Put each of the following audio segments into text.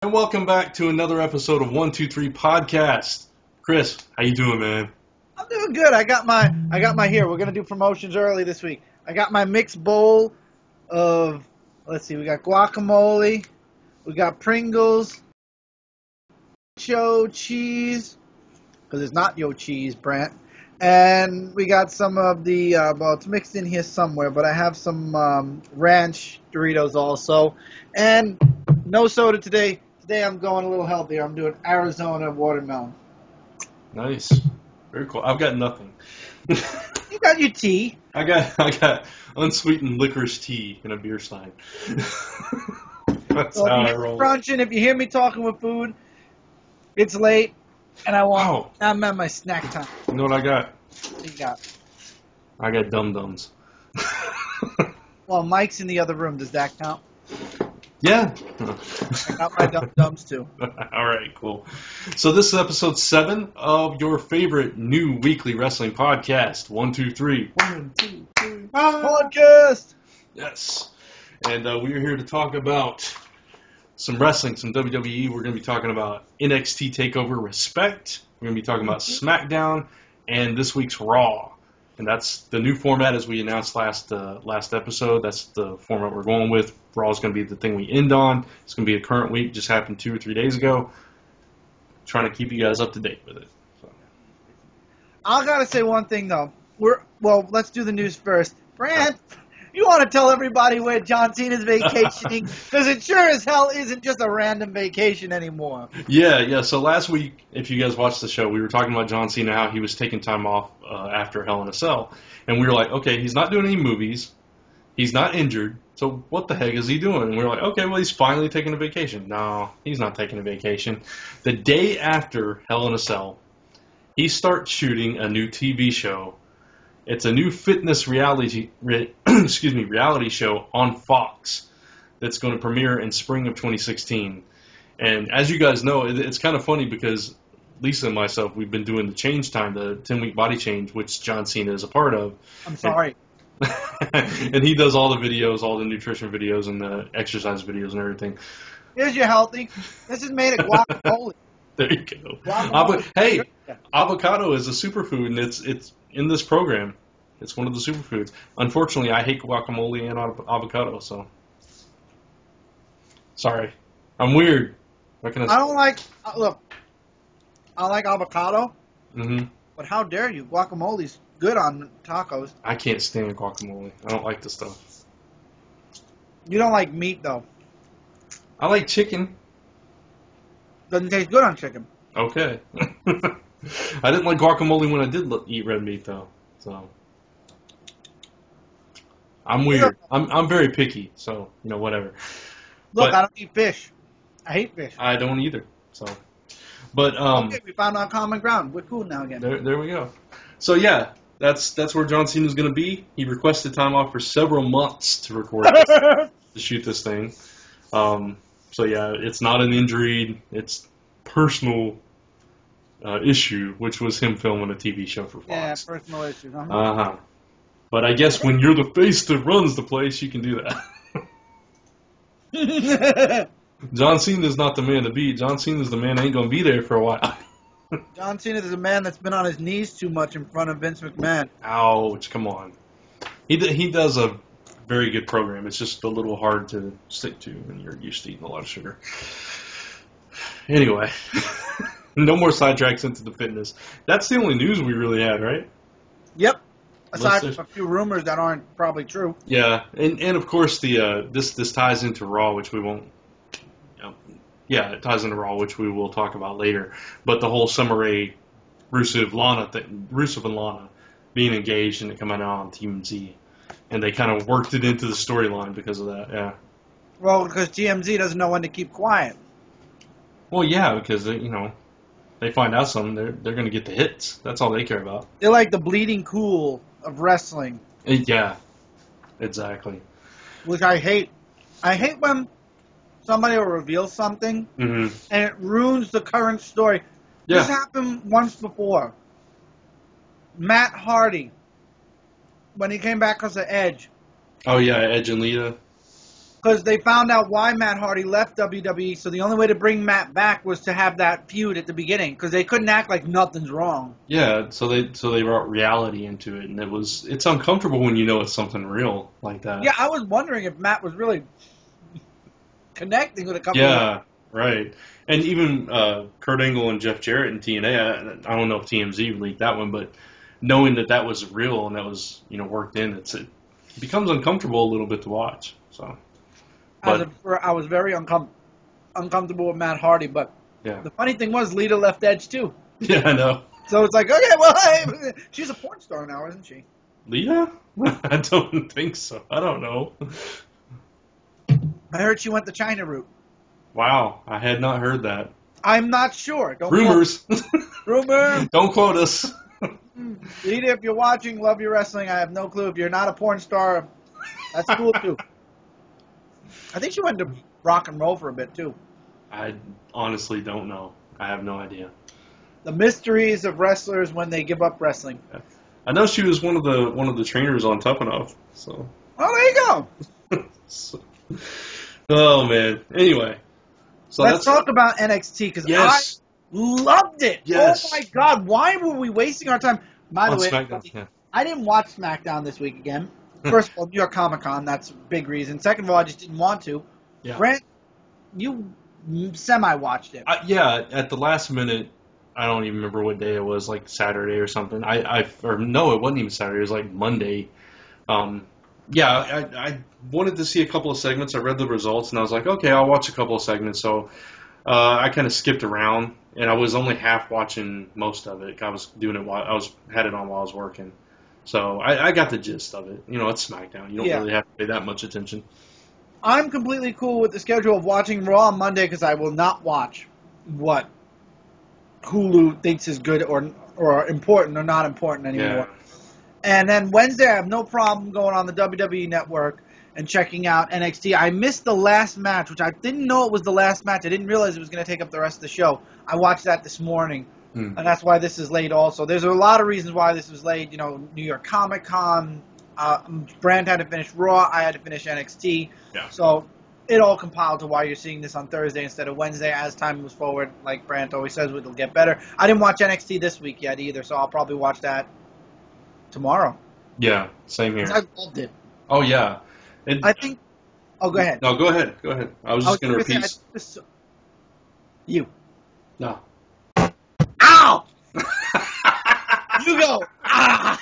And welcome back to another episode of 123 Podcast. Chris, how you doing, man? I'm doing good. I got my here. We're gonna do promotions early this week. I got my mixed bowl of, let's see, we got guacamole, we got Pringles, nacho cheese, because it's not yo cheese, Brant, and we got some of the, well, it's mixed in here somewhere, but I have some ranch Doritos also, and no soda today. Today I'm going a little healthier. I'm doing Arizona watermelon. Nice. Very cool. I've got nothing. You got your tea. I got unsweetened licorice tea in a beer stein. That's So how if I you roll. crunching, if you hear me talking with food, it's late, and I'm at my snack time. You know what I got? What do you got? I got dum-dums. Well, Mike's in the other room. Does that count? Yeah. I got my dum-dums too. All right, cool. So this is episode 7 of your favorite new weekly wrestling podcast. 123. 1, 2, 3. Podcast! Yes. And we are here to talk about some wrestling, some WWE. We're going to be talking about NXT Takeover Respect. We're going to be talking about Smackdown and this week's Raw. And that's the new format as we announced last episode. That's the format we're going with. Raw is going to be the thing we end on. It's going to be the current week. Just happened 2 or 3 days ago. Trying to keep you guys up to date with it. So. I gotta say one thing though. Let's do the news first. Brant, you want to tell everybody where John Cena's vacationing? Because it sure as hell isn't just a random vacation anymore. Yeah. So last week, if you guys watched the show, we were talking about John Cena, how he was taking time off after Hell in a Cell. And we were like, okay, he's not doing any movies. He's not injured. So what the heck is he doing? And we were like, okay, well, he's finally taking a vacation. No, he's not taking a vacation. The day after Hell in a Cell, he starts shooting a new TV show. It's a new fitness reality show on Fox that's going to premiere in spring of 2016. And as you guys know, it's kind of funny because Lisa and myself, we've been doing the change time, the 10-week body change, which John Cena is a part of. I'm sorry. And he does all the videos, all the nutrition videos and the exercise videos and everything. Here's your healthy. This is made of guacamole. There you go. Hey, avocado is a superfood, and it's in this program. It's one of the superfoods. Unfortunately, I hate guacamole and avocado, so sorry. I'm weird. What can I say? I don't like. Look, I like avocado. Mm-hmm. But how dare you? Guacamole's good on tacos. I can't stand guacamole. I don't like the stuff. You don't like meat, though. I like chicken. Doesn't taste good on chicken. Okay. I didn't like guacamole when I did eat red meat, though. So I'm weird. I'm very picky. So whatever. Look, I don't eat fish. I hate fish. I don't either. So, but okay, we found our common ground. We're cool now again. There we go. So yeah, that's where John Cena's going to be. He requested time off for several months to record this, to shoot this thing. So yeah, it's not an injury. It's personal issue, which was him filming a TV show for Fox. Yeah, personal issue. Uh-huh. But I guess when you're the face that runs the place, you can do that. John Cena's not the man to beat. John Cena's the man that ain't going to be there for a while. John Cena is a man that's been on his knees too much in front of Vince McMahon. Ouch, come on. He does a very good program. It's just a little hard to stick to when you're used to eating a lot of sugar. Anyway, no more sidetracks into the fitness. That's the only news we really had, right? Yep. Aside from a few rumors that aren't probably true. Yeah, and of course this ties into Raw, which we won't. It ties into Raw, which we will talk about later. But the whole Summer Rae, Rusev and Lana being engaged and it coming out on TMZ, and they kind of worked it into the storyline because of that. Yeah. Well, because TMZ doesn't know when to keep quiet. Well, yeah, because they find out something, they're going to get the hits. That's all they care about. They're like the bleeding cool of wrestling. Yeah, exactly. Which I hate. I hate when somebody will reveal something and it ruins the current story. Yeah. This happened once before. Matt Hardy, when he came back because of Edge. Oh, yeah, Edge and Lita. Because they found out why Matt Hardy left WWE, so the only way to bring Matt back was to have that feud at the beginning, because they couldn't act like nothing's wrong. Yeah, so they brought reality into it, and it's uncomfortable when you know it's something real like that. Yeah, I was wondering if Matt was really connecting with a couple. Yeah, right. And even Kurt Angle and Jeff Jarrett and TNA. I don't know if TMZ leaked that one, but knowing that was real and that was worked in, it becomes uncomfortable a little bit to watch. So. But, I was very uncomfortable with Matt Hardy, but yeah. The funny thing was Lita left Edge too. Yeah, I know. So it's like, okay, well, hey, she's a porn star now, isn't she? Lita? I don't think so. I don't know. I heard she went the China route. Wow, I had not heard that. I'm not sure. Rumors. Rumors. Don't quote us. Lita, if you're watching, love your wrestling. I have no clue. If you're not a porn star, that's cool too. I think she went to rock and roll for a bit, too. I honestly don't know. I have no idea. The mysteries of wrestlers when they give up wrestling. Yeah. I know she was one of the trainers on Tough Enough. So. Oh, there you go. Oh, man. Anyway. So let's talk about NXT, because yes. I loved it. Yes. Oh, my God. Why were we wasting our time? By the way, SmackDown, yeah. I didn't watch SmackDown this week again. First of all, New York Comic Con, that's a big reason. Second of all, I just didn't want to. Yeah. Brent, you semi-watched it. Yeah, at the last minute, I don't even remember what day it was, like Saturday or something. Or no, it wasn't even Saturday. It was like Monday. I wanted to see a couple of segments. I read the results, and I was like, okay, I'll watch a couple of segments. So I kind of skipped around, and I was only half watching most of it. I was doing it had it on while I was working. So I got the gist of it. It's SmackDown. You don't really have to pay that much attention. I'm completely cool with the schedule of watching Raw on Monday because I will not watch what Hulu thinks is good or important or not important anymore. Yeah. And then Wednesday, I have no problem going on the WWE Network and checking out NXT. I missed the last match, which I didn't know it was the last match. I didn't realize it was going to take up the rest of the show. I watched that this morning. And that's why this is late also. There's a lot of reasons why this was late. New York Comic Con. Brand had to finish Raw. I had to finish NXT. Yeah. So it all compiled to why you're seeing this on Thursday instead of Wednesday. As time moves forward, like Brand always says, it'll get better. I didn't watch NXT this week yet either, so I'll probably watch that tomorrow. Yeah, same here. I loved it. Oh, yeah. I think... Oh, go ahead. No, go ahead. I was just going to repeat... You. No. Ow! You go, ah!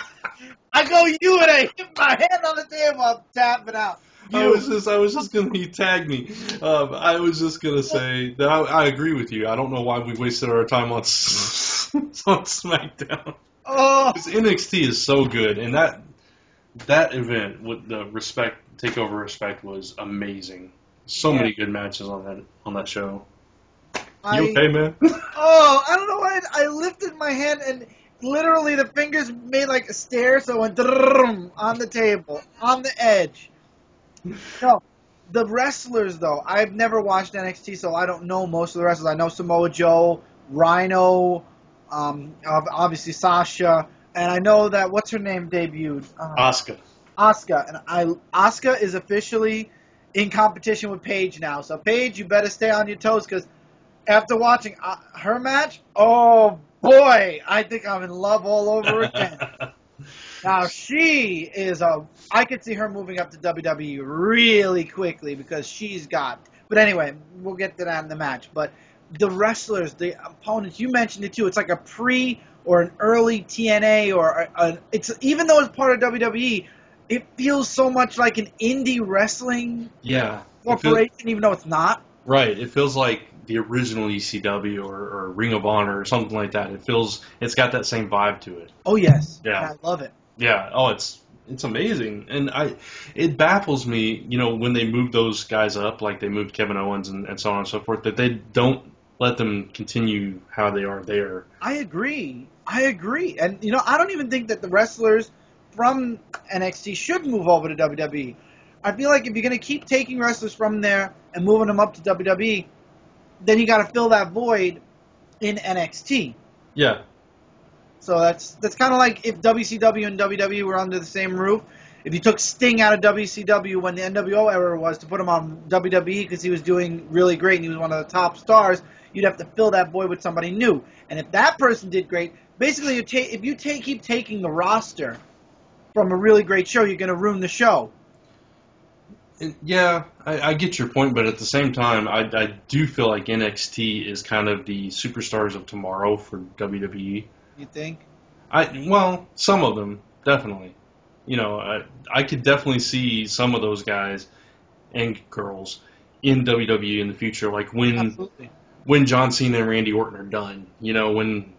I go, you, and I hit my hand on the table. I'm tapping out. I was just gonna. You tagged me. I was just gonna say that I agree with you. I don't know why we wasted our time on SmackDown. Oh, because NXT is so good, and that event with the Takeover Respect was amazing. So many good matches on that show. You okay, man? Oh, I don't know why. I lifted my hand and literally the fingers made like a stair, so it went on the table, on the edge. No, the wrestlers, though, I've never watched NXT, so I don't know most of the wrestlers. I know Samoa Joe, Rhino, obviously Sasha, and I know that, what's her name debuted? Asuka. Asuka. And Asuka is officially in competition with Paige now. So, Paige, you better stay on your toes, because after watching her match, oh, boy, I think I'm in love all over again. Now, she is I could see her moving up to WWE really quickly because she's got... But anyway, we'll get to that in the match. But the wrestlers, the opponents, you mentioned it too. It's like a pre or an early TNA or... it's even though it's part of WWE, it feels so much like an indie wrestling corporation, even though it's not. Right. It feels like the original ECW or Ring of Honor or something like that. It's got that same vibe to it. Oh, yes. Yeah. I love it. Yeah. Oh, it's amazing. And it baffles me, when they move those guys up, like they moved Kevin Owens and so on and so forth, that they don't let them continue how they are there. I agree. And, I don't even think that the wrestlers from NXT should move over to WWE. I feel like if you're going to keep taking wrestlers from there and moving them up to WWE, then you got to fill that void in NXT. Yeah. So that's kind of like if WCW and WWE were under the same roof. If you took Sting out of WCW when the NWO era was to put him on WWE because he was doing really great and he was one of the top stars, you'd have to fill that void with somebody new. And if that person did great, basically, if you keep taking the roster from a really great show, you're going to ruin the show. Yeah, I get your point, but at the same time, I do feel like NXT is kind of the superstars of tomorrow for WWE. You think? Well, some of them, definitely. You know, I could definitely see some of those guys and girls in WWE in the future, like when John Cena and Randy Orton are done, you know, when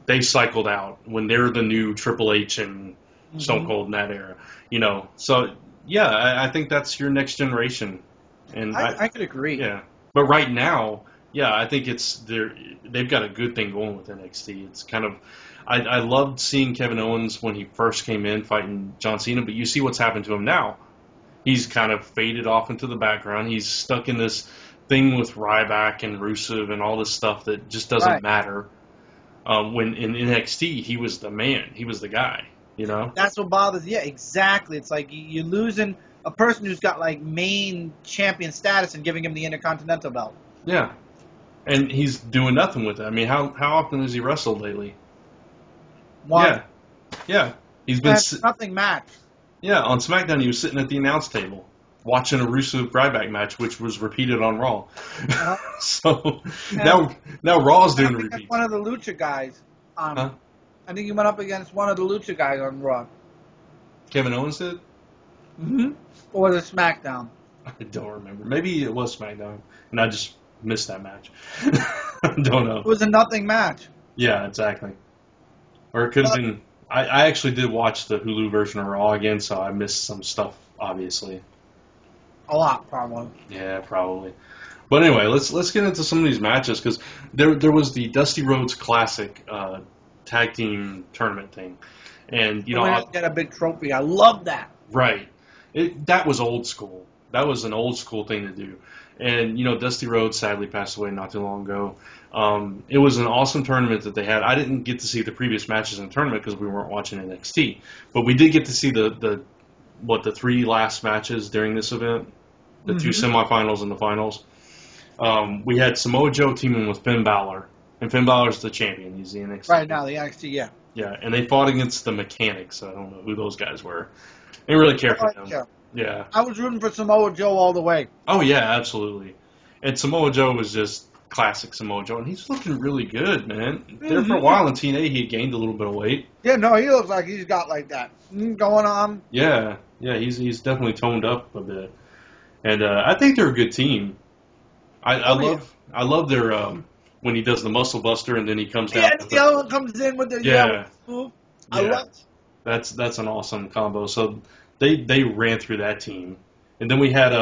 they cycled out, when they're the new Triple H and Stone Cold in that era, you know. So, yeah, I think that's your next generation. And I could agree. Yeah. But right now, yeah, I think they've got a good thing going with NXT. It's kind of, I loved seeing Kevin Owens when he first came in fighting John Cena, but you see what's happened to him now. He's kind of faded off into the background. He's stuck in this thing with Ryback and Rusev and all this stuff that just doesn't matter. When in NXT, he was the man. He was the guy, you know? That's what bothers you. Yeah, exactly. It's like you're losing a person who's got, like, main champion status and giving him the Intercontinental belt. Yeah. And he's doing nothing with it. I mean, how often has he wrestled lately? One. Yeah. He's been nothing match. Yeah, on SmackDown he was sitting at the announce table watching a Rusev Ryback match, which was repeated on Raw. So now Raw's doing repeats. One of the Lucha guys. I think he went up against one of the Lucha guys on Raw. Kevin Owens did? Mm-hmm. Or the SmackDown. I don't remember. Maybe it was SmackDown, and I just missed that match. I don't know. It was a nothing match. Yeah, exactly. Or it could have been... I actually did watch the Hulu version of Raw again, so I missed some stuff, obviously. A lot, probably. Yeah, probably. But anyway, let's get into some of these matches, because there was the Dusty Rhodes Classic tag team tournament thing. And, you know... We get a big trophy. I love that. Right. That was old school. That was an old school thing to do. And, you know, Dusty Rhodes sadly passed away not too long ago. It was an awesome tournament that they had. I didn't get to see the previous matches in the tournament because we weren't watching NXT. But we did get to see the 3 last matches during this event, the 2 semifinals and the finals. We had Samoa Joe teaming with Finn Balor. And Finn Balor's the champion. He's the NXT. Right now, the NXT, yeah. Yeah, and they fought against the Mechanics. I don't know who those guys were. I didn't really care for them. Yeah. I was rooting for Samoa Joe all the way. Oh, yeah, absolutely. And Samoa Joe was just classic Samoa Joe, and he's looking really good, man. There for a while in TNA, he gained a little bit of weight. Yeah, no, he looks like he's got like that going on. Yeah, he's definitely toned up a bit. And I think they're a good team. I love their when he does the muscle buster and then he comes down. Yeah, the other one comes in with the move. I love it. That's an awesome combo. So they ran through that team, and then we had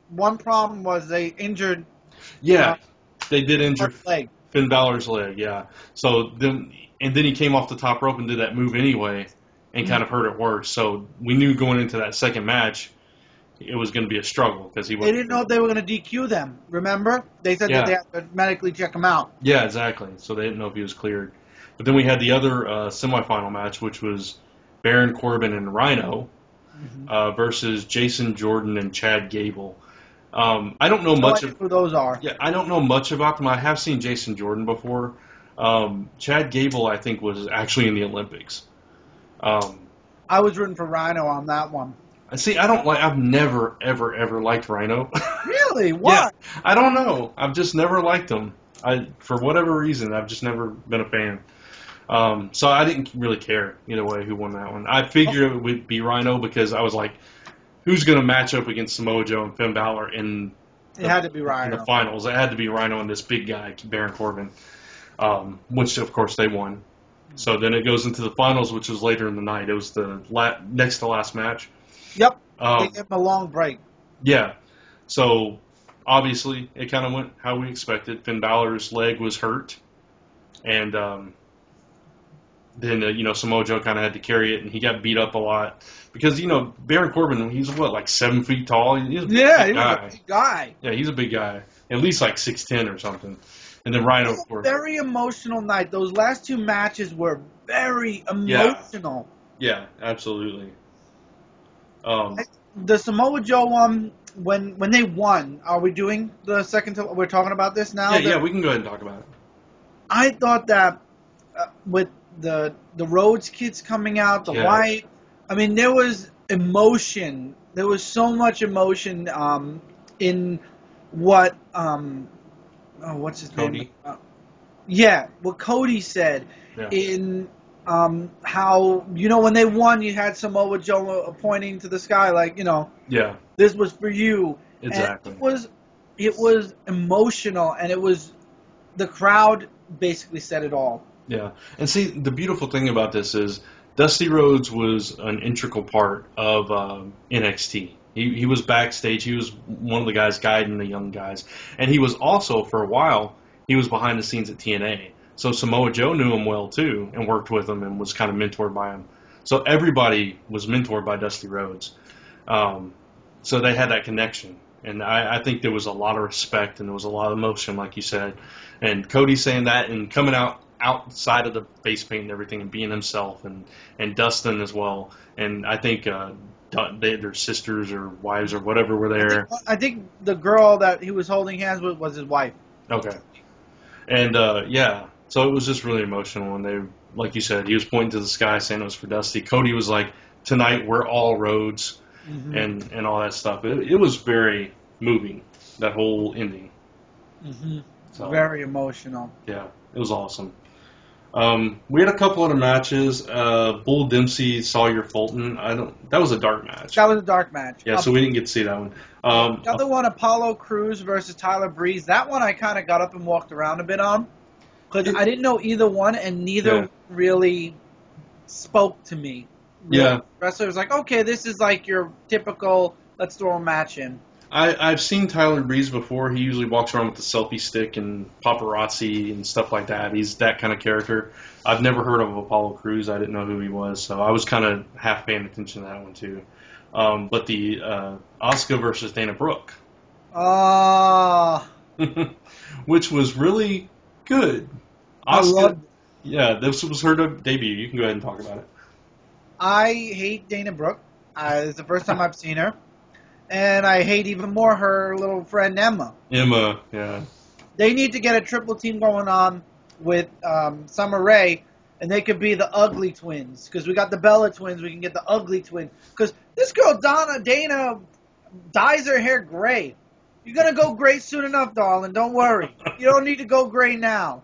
one problem was they injured. Yeah, they did injure Finn Balor's leg. Yeah, so then he came off the top rope and did that move anyway, and kind of hurt it worse. So we knew going into that second match, it was going to be a struggle because they didn't know if they were going to DQ them. Remember, they said that they had to medically check him out. Yeah, exactly. So they didn't know if he was cleared. But then we had the other semifinal match, which was Baron Corbin and Rhino versus Jason Jordan and Chad Gable. I don't know much of who those are. Yeah, I don't know much about them. I have seen Jason Jordan before. Chad Gable, I think, was actually in the Olympics. I was rooting for Rhino on that one. See, I've never, ever liked Rhino. Really? Why? Yeah, I don't know. I've just never liked him. For whatever reason, I've just never been a fan. So I didn't really care either way who won that one. I figured it would be Rhino because I was like, who's going to match up against Samoa Joe and Finn Balor in had to be Rhino. In the finals? It had to be Rhino and this big guy, Baron Corbin, which, of course, they won. So then it goes into the finals, which was later in the night. It was the next to last match. Yep. They gave him a long break. Yeah. So, obviously, it kind of went how we expected. Finn Balor's leg was hurt. And then, Samoa Joe kind of had to carry it, and he got beat up a lot. Because, Baron Corbin, he's, like 7 feet tall? He's a big guy. Yeah, he's a big guy. At least like 6'10" or something. And then Rhino, of course. Very emotional night. Those last 2 matches were very emotional. Yeah, absolutely. The Samoa Joe one, when they won, are we doing the second? We're talking about this now. Yeah, we can go ahead and talk about it. I thought that with the Rhodes kids coming out, the White, I mean, there was emotion. There was so much emotion in what what's his Cody. name? What Cody said in how, when they won, you had Samoa Joe pointing to the sky like, this was for you. Exactly. And it was emotional, and it was the crowd basically said it all. Yeah, and see, the beautiful thing about this is Dusty Rhodes was an integral part of NXT. He was backstage. He was one of the guys guiding the young guys. And he was also, for a while, he was behind the scenes at TNA. So Samoa Joe knew him well, too, and worked with him and was kind of mentored by him. So everybody was mentored by Dusty Rhodes. So they had that connection. And I think there was a lot of respect and there was a lot of emotion, like you said. And Cody saying that and coming outside of the face paint and everything and being himself, and Dustin as well. And I think their sisters or wives or whatever were there. I think the girl that he was holding hands with was his wife. Okay. And, so it was just really emotional. And they, like you said, he was pointing to the sky saying it was for Dusty. Cody was like, tonight we're all Rhodes, and all that stuff. It was very moving, that whole ending. Mm-hmm. So, very emotional. Yeah, it was awesome. We had a couple other matches. Bull Dempsey, Sawyer Fulton. That was a dark match. That was a dark match. Yeah, so we didn't get to see that one. The other one, Apollo Crews versus Tyler Breeze. That one I kind of got up and walked around a bit on, because I didn't know either one, and neither really spoke to me. Yeah. Wrestler was like, okay, this is like your typical, let's throw a match in. I've seen Tyler Breeze before. He usually walks around with the selfie stick and paparazzi and stuff like that. He's that kind of character. I've never heard of Apollo Crews. I didn't know who he was, so I was kind of half paying attention to that one too. But the Asuka versus Dana Brooke. Which was really good. Asuka, this was her debut. You can go ahead and talk about it. I hate Dana Brooke. It's the first time I've seen her. And I hate even more her little friend Emma. Emma, yeah. They need to get a triple team going on with Summer Rae, and they could be the Ugly Twins. Because we got the Bella Twins, we can get the Ugly Twins. Because this girl, Dana, dyes her hair gray. You're going to go gray soon enough, darling. Don't worry. You don't need to go gray now.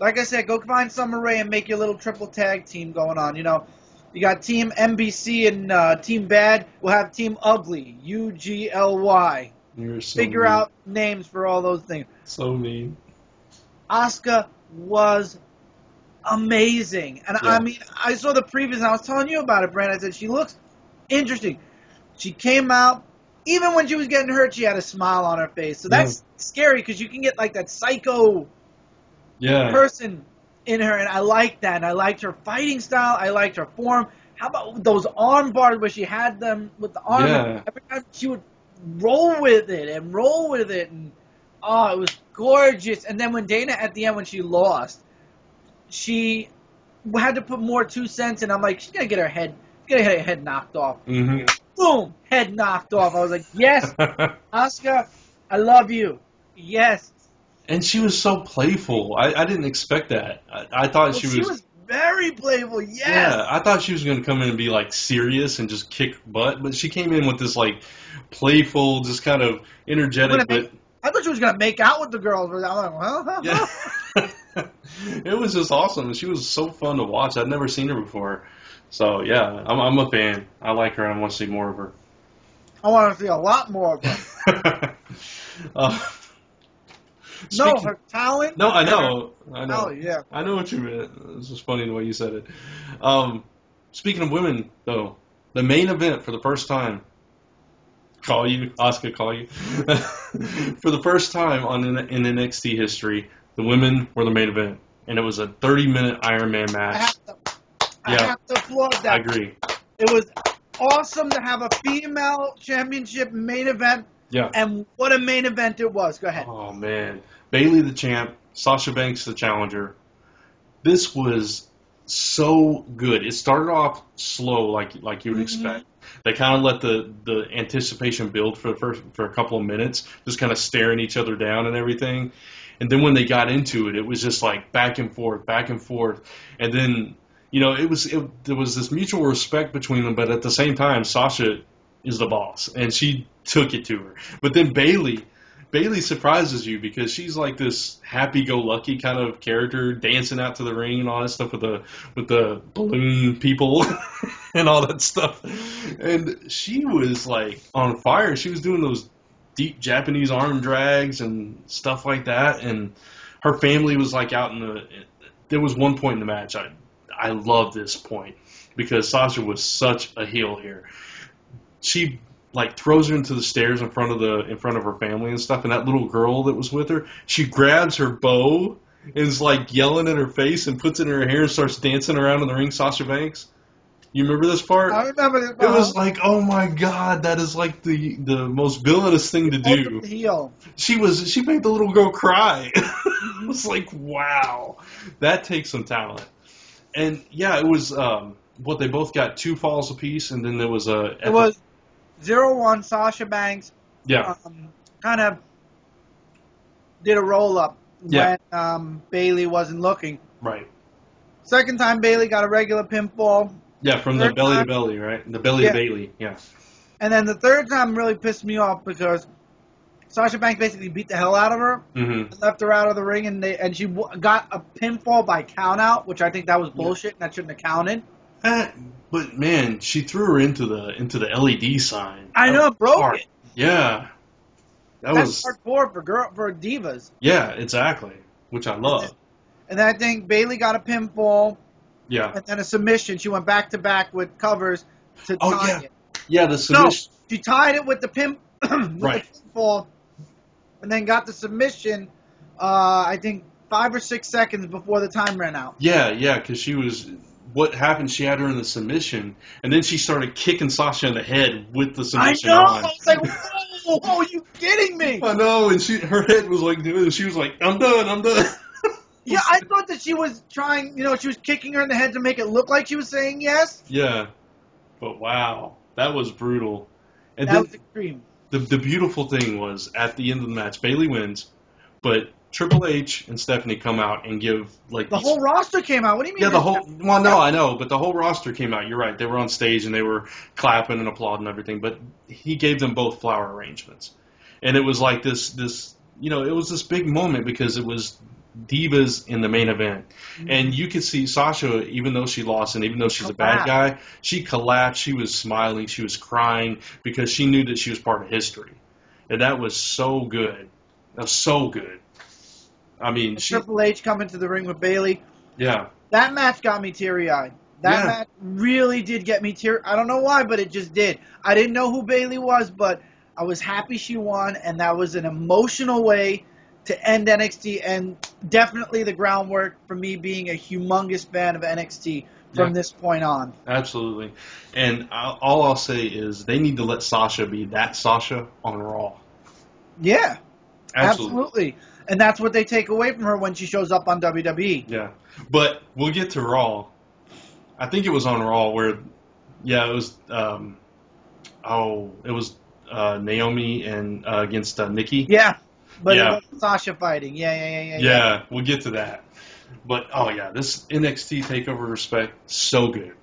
Like I said, go find Summer Rae and make your little triple tag team going on, You got Team MBC and Team Bad. We'll have Team Ugly, UGLY. You're so Figure mean. out names for all those things. So mean. Asuka was amazing. And I mean, I saw the previews and I was telling you about it, Brand. I said, she looks interesting. She came out, even when she was getting hurt, she had a smile on her face. So that's scary, because you can get like that psycho person in her, and I liked that. And I liked her fighting style. I liked her form. How about those arm bars where she had them with the arm? Yeah. Every time she would roll with it, and it was gorgeous. And then when Dana, at the end, when she lost, she had to put more 2 cents in. I'm like, she's gonna get her head knocked off. Mm-hmm. Boom, head knocked off. I was like, yes, Asuka, I love you. Yes. And she was so playful. I didn't expect that. I thought she was very playful, yes. Yeah, I thought she was going to come in and be, like, serious and just kick butt. But she came in with this, like, playful, just kind of energetic. I thought she was going to make out with the girls. I'm like, well. Yeah. It was just awesome. She was so fun to watch. I'd never seen her before. So, yeah, I'm a fan. I like her. I want to see more of her. I want to see a lot more of her. Her talent. No, I know. Oh, yeah. I know what you meant. It's just funny the way you said it. Speaking of women, though, the main event for the first time. Asuka call you. For the first time in NXT history, the women were the main event, and it was a 30-minute Iron Man match. I have to applaud that. I agree. It was awesome to have a female championship main event. Yeah. And what a main event it was. Go ahead. Oh, man. Bayley the champ, Sasha Banks the challenger. This was so good. It started off slow, like you would expect. They kind of let the anticipation build for a couple of minutes, just kind of staring each other down and everything. And then when they got into it, it was just like back and forth, and then there was this mutual respect between them. But at the same time, Sasha is the boss, and she took it to her. But then Bayley surprises you because she's like this happy-go-lucky kind of character, dancing out to the ring and all that stuff with the balloon people and all that stuff. And she was like on fire. She was doing those deep Japanese arm drags and stuff like that. And her family was like out in the. There was one point in the match I love this point because Sasha was such a heel here. She like throws her into the stairs in front of her family and stuff, and that little girl that was with her, she grabs her bow and is like yelling in her face and puts it in her hair and starts dancing around in the ring. Sasha Banks, you remember this part? I remember this part. It was like, oh my god, that is like the most villainous thing to do. Heel. She made the little girl cry. It was like, wow, that takes some talent. And yeah, it was they both got 2 falls apiece, and then there was It was 0-1 Sasha Banks. Yeah. Kind of did a roll up when Bayley wasn't looking. Right. Second time Bayley got a regular pinfall. Yeah, from the belly to belly, right? The belly to Bayley, yeah. And then the third time really pissed me off because Sasha Banks basically beat the hell out of her, and left her out of the ring, and she got a pinfall by count out, which I think that was bullshit and that shouldn't have counted. But man, she threw her into the LED sign. I know, broke it. Yeah, that's hardcore for divas. Yeah, exactly, which I love. And then I think Bayley got a pinfall. Yeah. And then a submission. She went back to back with covers to tie it. Yeah, the submission. No, she tied it with the pinfall, and then got the submission. I think 5 or 6 seconds before the time ran out. Yeah, because she was. What happened? She had her in the submission, and then she started kicking Sasha in the head with the submission. I know. On. I was like, "Whoa, are you kidding me?" I know, and her head was like, she was like, "I'm done." Yeah, I thought that she was trying. She was kicking her in the head to make it look like she was saying yes. Yeah, but wow, that was brutal. And that was extreme. The beautiful thing was at the end of the match, Bayley wins, but Triple H and Stephanie come out and give like the whole roster came out. What do you mean? Yeah, no, I know, but the whole roster came out. You're right. They were on stage and they were clapping and applauding and everything. But he gave them both flower arrangements, and it was like this. It was this big moment because it was divas in the main event, and you could see Sasha, even though she lost and even though she's a bad guy, she collapsed. She was smiling. She was crying because she knew that she was part of history, and that was so good. That was so good. I mean, Triple H coming to the ring with Bayley. Yeah. That match got me teary-eyed. That match really did get me teary. I don't know why, but it just did. I didn't know who Bayley was, but I was happy she won, and that was an emotional way to end NXT, and definitely the groundwork for me being a humongous fan of NXT from this point on. Absolutely. And all I'll say is they need to let Sasha be that Sasha on Raw. Yeah. Absolutely. And that's what they take away from her when she shows up on WWE. Yeah. But we'll get to Raw. I think it was on Raw where, it was, Naomi and against Nikki. Yeah. But it was Sasha fighting. Yeah. We'll get to that. But, this NXT Takeover Respect, so good.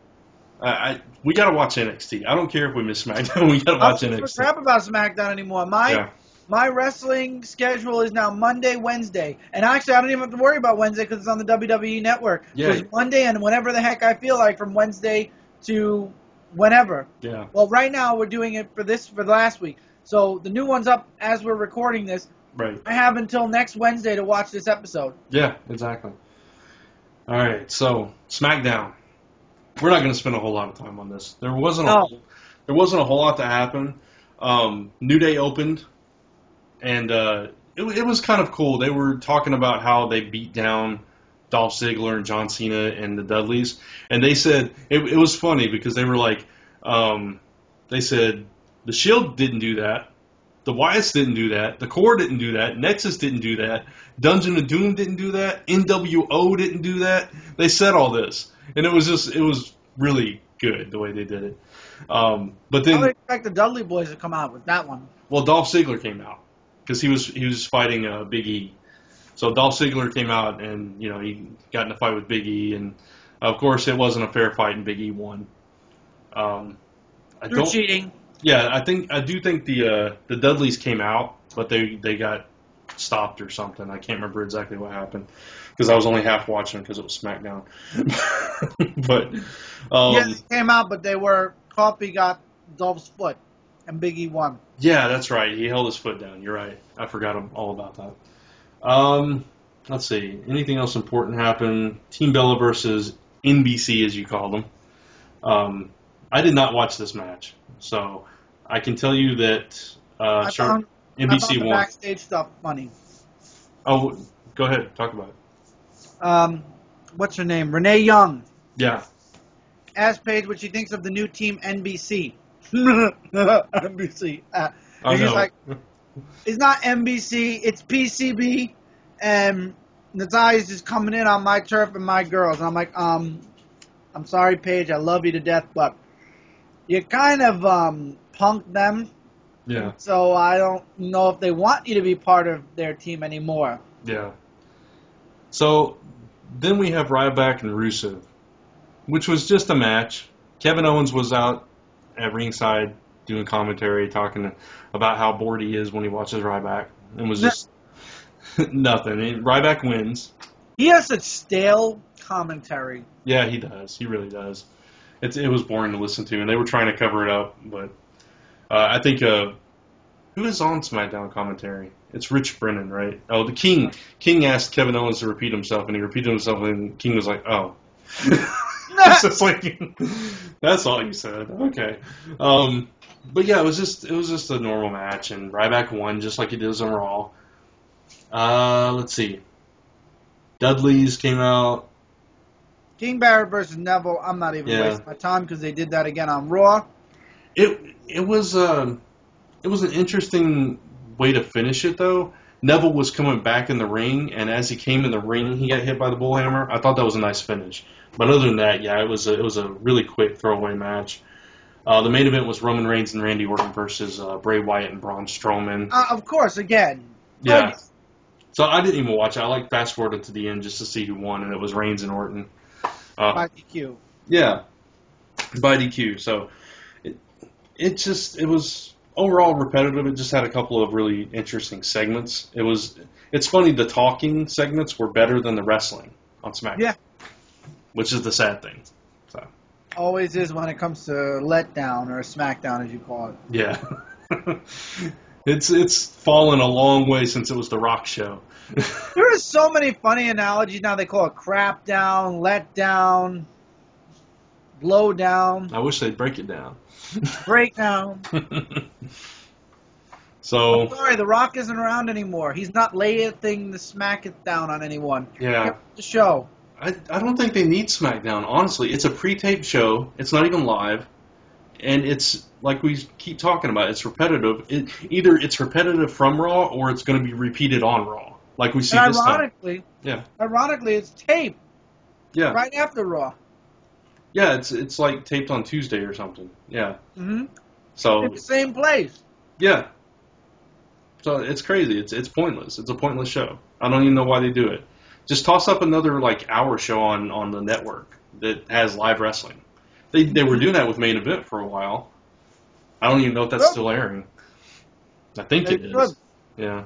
We got to watch NXT. I don't care if we miss SmackDown. We got to watch NXT. I don't crap about SmackDown anymore. My wrestling schedule is now Monday, Wednesday. And actually, I don't even have to worry about Wednesday because it's on the WWE Network. Yeah. So it's Monday and whenever the heck I feel like from Wednesday to whenever. Yeah. Well, right now we're doing it for the last week. So the new one's up as we're recording this. Right. I have until next Wednesday to watch this episode. Yeah, exactly. All right, so SmackDown. We're not going to spend a whole lot of time on this. There wasn't a whole lot to happen. New Day opened. And it was kind of cool. They were talking about how they beat down Dolph Ziggler and John Cena and the Dudleys. And they said, it was funny because they were like, they said, the Shield didn't do that. The Wyatts didn't do that. The Core didn't do that. Nexus didn't do that. Dungeon of Doom didn't do that. NWO didn't do that. They said all this. And it was really good the way they did it. But then I would expect the Dudley Boys to come out with that one. Well, Dolph Ziggler came out because he was fighting Big E. So Dolph Ziggler came out and he got in a fight with Big E, and of course it wasn't a fair fight and Big E won. Through cheating. Yeah, I do think the Dudleys came out, but they got stopped or something. I can't remember exactly what happened because I was only half watching because it was SmackDown. But yes, they came out, but Coffey got Dolph's foot, and Big E won. Yeah, that's right. He held his foot down. You're right. I forgot all about that. Let's see. Anything else important happen? Team Bella versus NBC, as you call them. I did not watch this match, so I can tell you that I found NBC the won. backstage stuff funny. Oh, go ahead. Talk about it. What's her name? Renee Young. Yeah. Asked Paige what she thinks of the new team NBC. NBC. She's like, it's not NBC, it's PCB, and Natalia's just coming in on my turf and my girls. And I'm like, I'm sorry, Paige, I love you to death, but you kind of punked them. Yeah. So I don't know if they want you to be part of their team anymore. Yeah. So then we have Ryback and Rusev, which was just a match. Kevin Owens was out at ringside doing commentary, talking about how bored he is when he watches Ryback. It was just nothing. Ryback wins. He has such stale commentary. Yeah, he does. He really does. It was boring to listen to, and they were trying to cover it up. But I think who is on SmackDown commentary? It's Rich Brennan, right? Oh, the King. King asked Kevin Owens to repeat himself, and he repeated himself, and King was like, "Oh." It's just like, that's all you said. Okay. But yeah, it was just a normal match, and Ryback won just like he did on Raw. Let's see. Dudley's came out. King Barrett versus Neville. I'm not even wasting my time because they did that again on Raw. It was an interesting way to finish it though. Neville was coming back in the ring, and as he came in the ring, he got hit by the bullhammer. I thought that was a nice finish. But other than that, yeah, it was a really quick throwaway match. The main event was Roman Reigns and Randy Orton versus Bray Wyatt and Braun Strowman. Of course, again. Yeah. So I didn't even watch it. I like fast forwarded to the end just to see who won, and it was Reigns and Orton. By DQ. Yeah, by DQ. So it was overall repetitive. It just had a couple of really interesting segments. It's funny, the talking segments were better than the wrestling on SmackDown. Yeah. Which is the sad thing. So. Always is when it comes to letdown or SmackDown, as you call it. Yeah. It's fallen a long way since it was the Rock show. There are so many funny analogies now. They call it crap down, let down, blow down. I wish they'd break it down. Breakdown. So I'm sorry, The Rock isn't around anymore. He's not laying the smack it down on anyone. Yeah. The show. I don't think they need SmackDown, honestly. It's a pre-taped show. It's not even live. And it's, like we keep talking about, it's repetitive. Either it's repetitive from Raw or it's going to be repeated on Raw, like we see this time. Ironically, it's taped. Yeah. Right after Raw. Yeah, it's like taped on Tuesday or something. Yeah. Mm-hmm. So in the same place. Yeah. So it's crazy. It's pointless. It's a pointless show. I don't even know why they do it. Just toss up another hour show on the network that has live wrestling. They were doing that with Main Event for a while. I don't even know if that's still airing. I think it is. Yeah.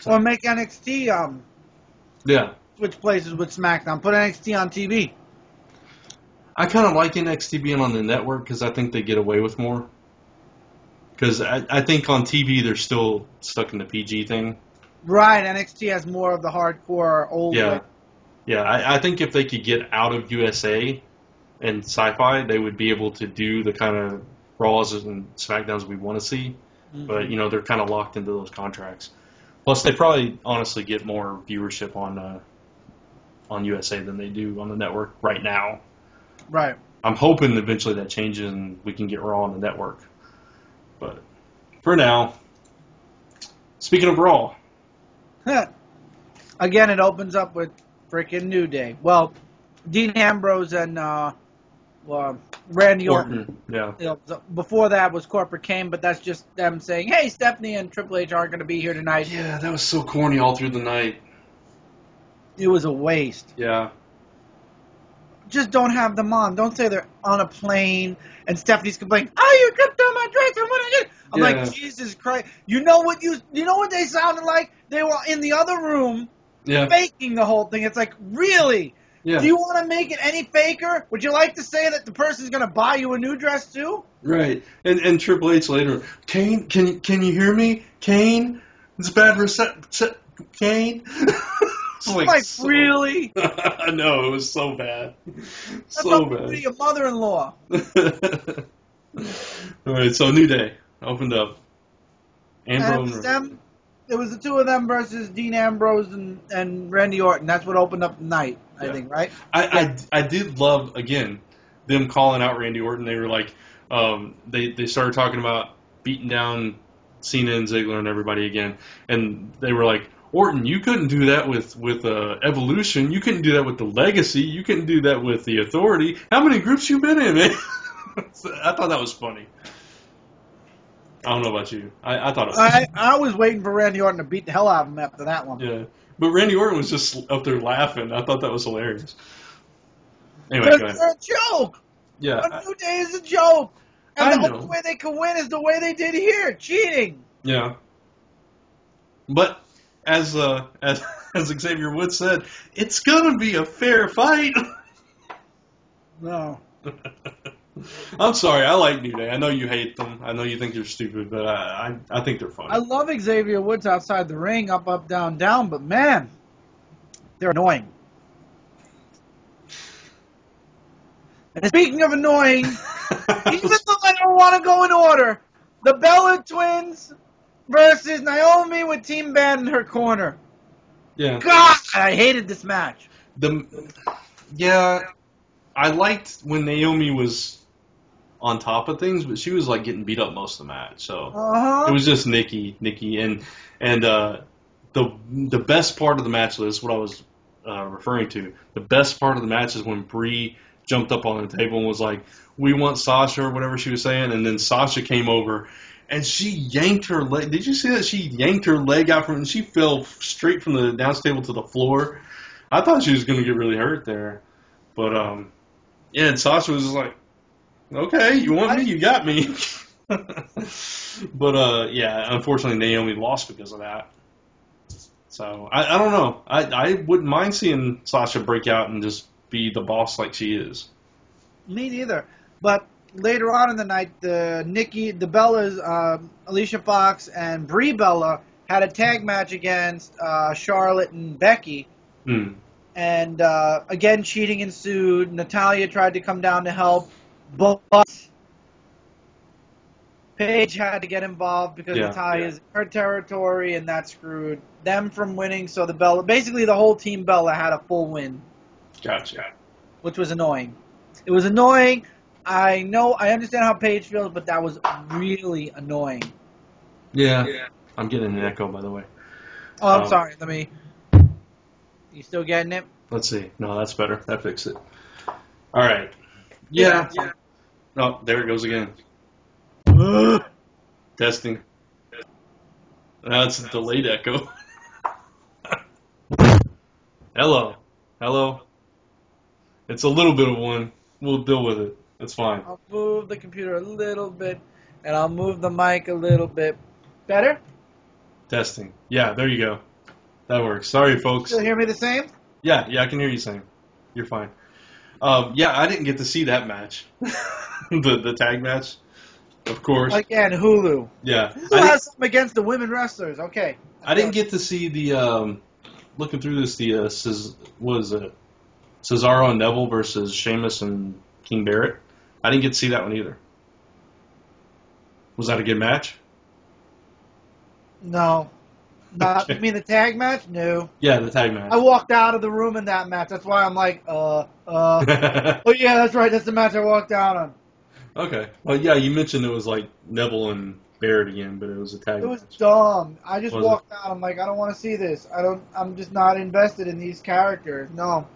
Or make NXT switch places with SmackDown. Put NXT on TV. I kind of like NXT being on the network because I think they get away with more. Because I think on TV they're still stuck in the PG thing. Right, NXT has more of the hardcore old. Yeah, yeah. I think if they could get out of USA and Sci-Fi, they would be able to do the kind of Raws and SmackDowns we want to see. Mm-hmm. But they're kind of locked into those contracts. Plus, they probably honestly get more viewership on USA than they do on the network right now. Right. I'm hoping eventually that changes and we can get Raw on the network. But for now, speaking of Raw. Again, it opens up with freaking New Day. Well, Dean Ambrose and Randy Orton. Yeah. Before that was Corporate Kane, but that's just them saying, hey, Stephanie and Triple H aren't going to be here tonight. Yeah, that was so corny all through the night. It was a waste. Yeah. Just don't have them on. Don't say they're on a plane and Stephanie's complaining, oh, you dripped on my dress. I'm like, Jesus Christ. You know what they sounded like? They were in the other room faking the whole thing. It's like, really? Yeah. Do you want to make it any faker? Would you like to say that the person's going to buy you a new dress too? Right. And Triple H later, Kane, can you hear me? Kane? It's bad reception. Kane? Like really? I know, it was so bad. So bad. Your mother-in-law. All right, so New Day opened up. Ambrose. It was the two of them versus Dean Ambrose and Randy Orton. That's what opened up the night, I think, right? I did love, again, them calling out Randy Orton. They were like, they started talking about beating down Cena and Ziggler and everybody again. And they were like, Orton, you couldn't do that with Evolution. You couldn't do that with the Legacy. You couldn't do that with the Authority. How many groups you been in, man? I thought that was funny. I don't know about you. I thought it was I was waiting for Randy Orton to beat the hell out of him after that one. Yeah. But Randy Orton was just up there laughing. I thought that was hilarious. Anyway, go ahead. They're a joke. Yeah. A New Day is a joke. And the only way they can win is the way they did here, cheating. Yeah. But as Xavier Woods said, it's gonna be a fair fight. No. I'm sorry, I like New Day. I know you hate them. I know you think they're stupid, but I think they're funny. I love Xavier Woods outside the ring, up, down, down, but man, they're annoying. And speaking of annoying, even though I don't want to go in order, the Bella Twins versus Naomi with Team Band in her corner. Yeah. God, I hated this match. I liked when Naomi was on top of things, but she was like getting beat up most of the match. So it was just Nikki, and the best part of the match. This is what I was referring to. The best part of the match is when Bree jumped up on the table and was like, "We want Sasha," or whatever she was saying, and then Sasha came over and she yanked her leg. Did you see that? She yanked her leg out from, and she fell straight from the announce table to the floor. I thought she was going to get really hurt there, but yeah, and Sasha was just like, okay, you want me? You got me. But, yeah, unfortunately, Naomi lost because of that. So, I don't know. I wouldn't mind seeing Sasha break out and just be the boss like she is. Me neither. But later on in the night, the Bellas, Alicia Fox and Brie Bella had a tag match against Charlotte and Becky. And, again, cheating ensued. Natalya tried to come down to help, but Paige had to get involved because Natalya's in her territory, and that screwed them from winning. So basically the whole Team Bella had a full win. Gotcha. Which was annoying. It was annoying. I understand how Paige feels, but that was really annoying. Yeah. I'm getting an echo, by the way. Oh, I'm sorry. You still getting it? Let's see. No, that's better. That fixed it. All right. Yeah. Oh, there it goes again. Testing. That's a delayed echo. Hello. It's a little bit of one. We'll deal with it. It's fine. I'll move the computer a little bit, and I'll move the mic a little bit. Better? Testing. Yeah, there you go. That works. Sorry, folks. Still hear me the same? Yeah, I can hear you same. You're fine. Yeah, I didn't get to see that match. the tag match, of course. Again, Hulu. Yeah. Hulu has something against the women wrestlers. Okay. I didn't get to see the, looking through this, what is it? Cesaro and Neville versus Sheamus and King Barrett. I didn't get to see that one either. Was that a good match? No. You mean the tag match? No. Yeah, the tag match. I walked out of the room in that match. That's why I'm like, oh yeah, that's right. That's the match I walked out on. Okay. Well, yeah, you mentioned it was like Neville and Barrett again, but it was a tag match. It was dumb. I just walked out. I'm like, I don't want to see this. I'm just not invested in these characters. No.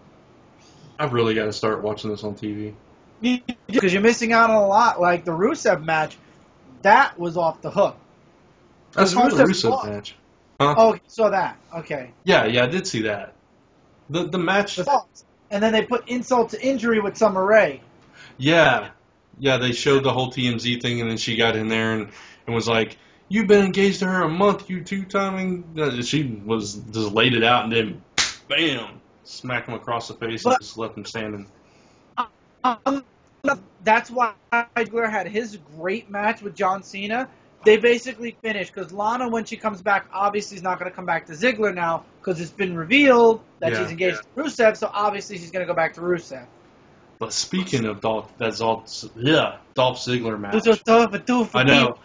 I've really got to start watching this on TV. Because you're missing out on a lot. Like the Rusev match, that was off the hook. That's not the Rusev match. Huh? Oh, you saw that. Okay. Yeah, I did see that. The match. And then they put insult to injury with Summer Rae. Yeah. Yeah, they showed the whole TMZ thing, and then she got in there and was like, "You've been engaged to her a month, you two-timing." She was just laid it out and then, bam, smacked him across the face and just left him standing. That's why Ziggler had his great match with John Cena. They basically finished, because Lana, when she comes back, obviously is not going to come back to Ziggler now, because it's been revealed that she's engaged to Rusev, so obviously she's going to go back to Rusev. But speaking of Dolph Ziggler match. I know.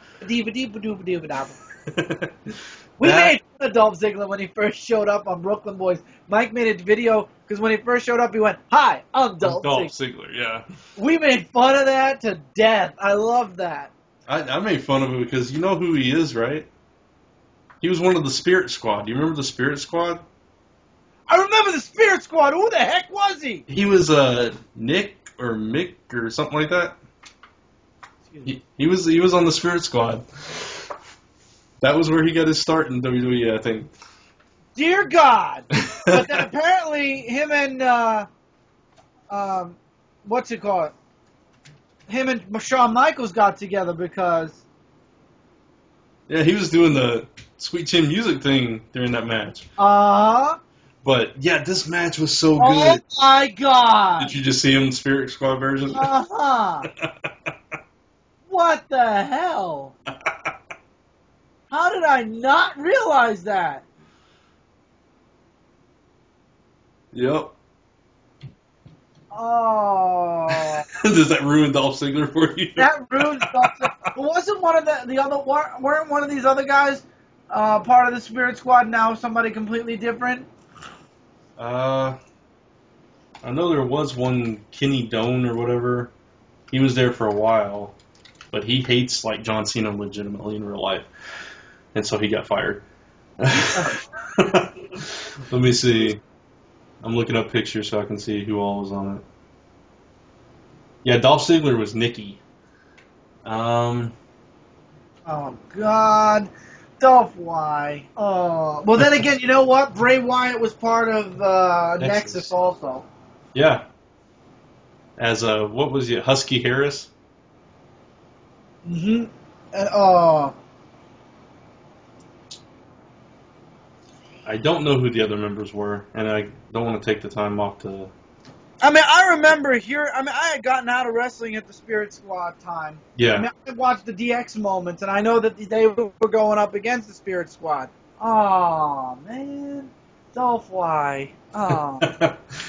We made fun of Dolph Ziggler when he first showed up on Brooklyn Boys. Mike made a video, because when he first showed up, he went, "Hi, I'm Dolph Ziggler." Yeah. We made fun of that to death. I love that. I made fun of him because you know who he is, right? He was one of the Spirit Squad. Do you remember the Spirit Squad? I remember the Spirit Squad. Who the heck was he? He was Nick or Mick or something like that. He was on the Spirit Squad. That was where he got his start in WWE, I think. Dear God! But then apparently him and what's it called? Him and Shawn Michaels got together because... Yeah, he was doing the Sweet Chin Music thing during that match. But, yeah, this match was so good. Oh, my God! Did you just see him in the Spirit Squad version? What the hell? How did I not realize that? Yep. Oh. Does that ruin Dolph Ziggler for you? That ruins Dolph Ziggler. Wasn't one of the other, weren't one of these other guys part of the Spirit Squad now somebody completely different? I know there was one, Kenny Doane or whatever. He was there for a while, but he hates like John Cena legitimately in real life, and so he got fired. Let me see. I'm looking up pictures so I can see who all was on it. Yeah, Dolph Ziggler was Nikki. Oh, God. Dolph, why? Oh. Well, then again, you know what? Bray Wyatt was part of Nexus also. Yeah. As what was it, Husky Harris? Mm-hmm. And, I don't know who the other members were, and I don't want to take the time off to... I mean, I remember I had gotten out of wrestling at the Spirit Squad time. Yeah. I mean, I watched the DX moments, and I know that they were going up against the Spirit Squad. Oh, man. Dolph, why? Oh.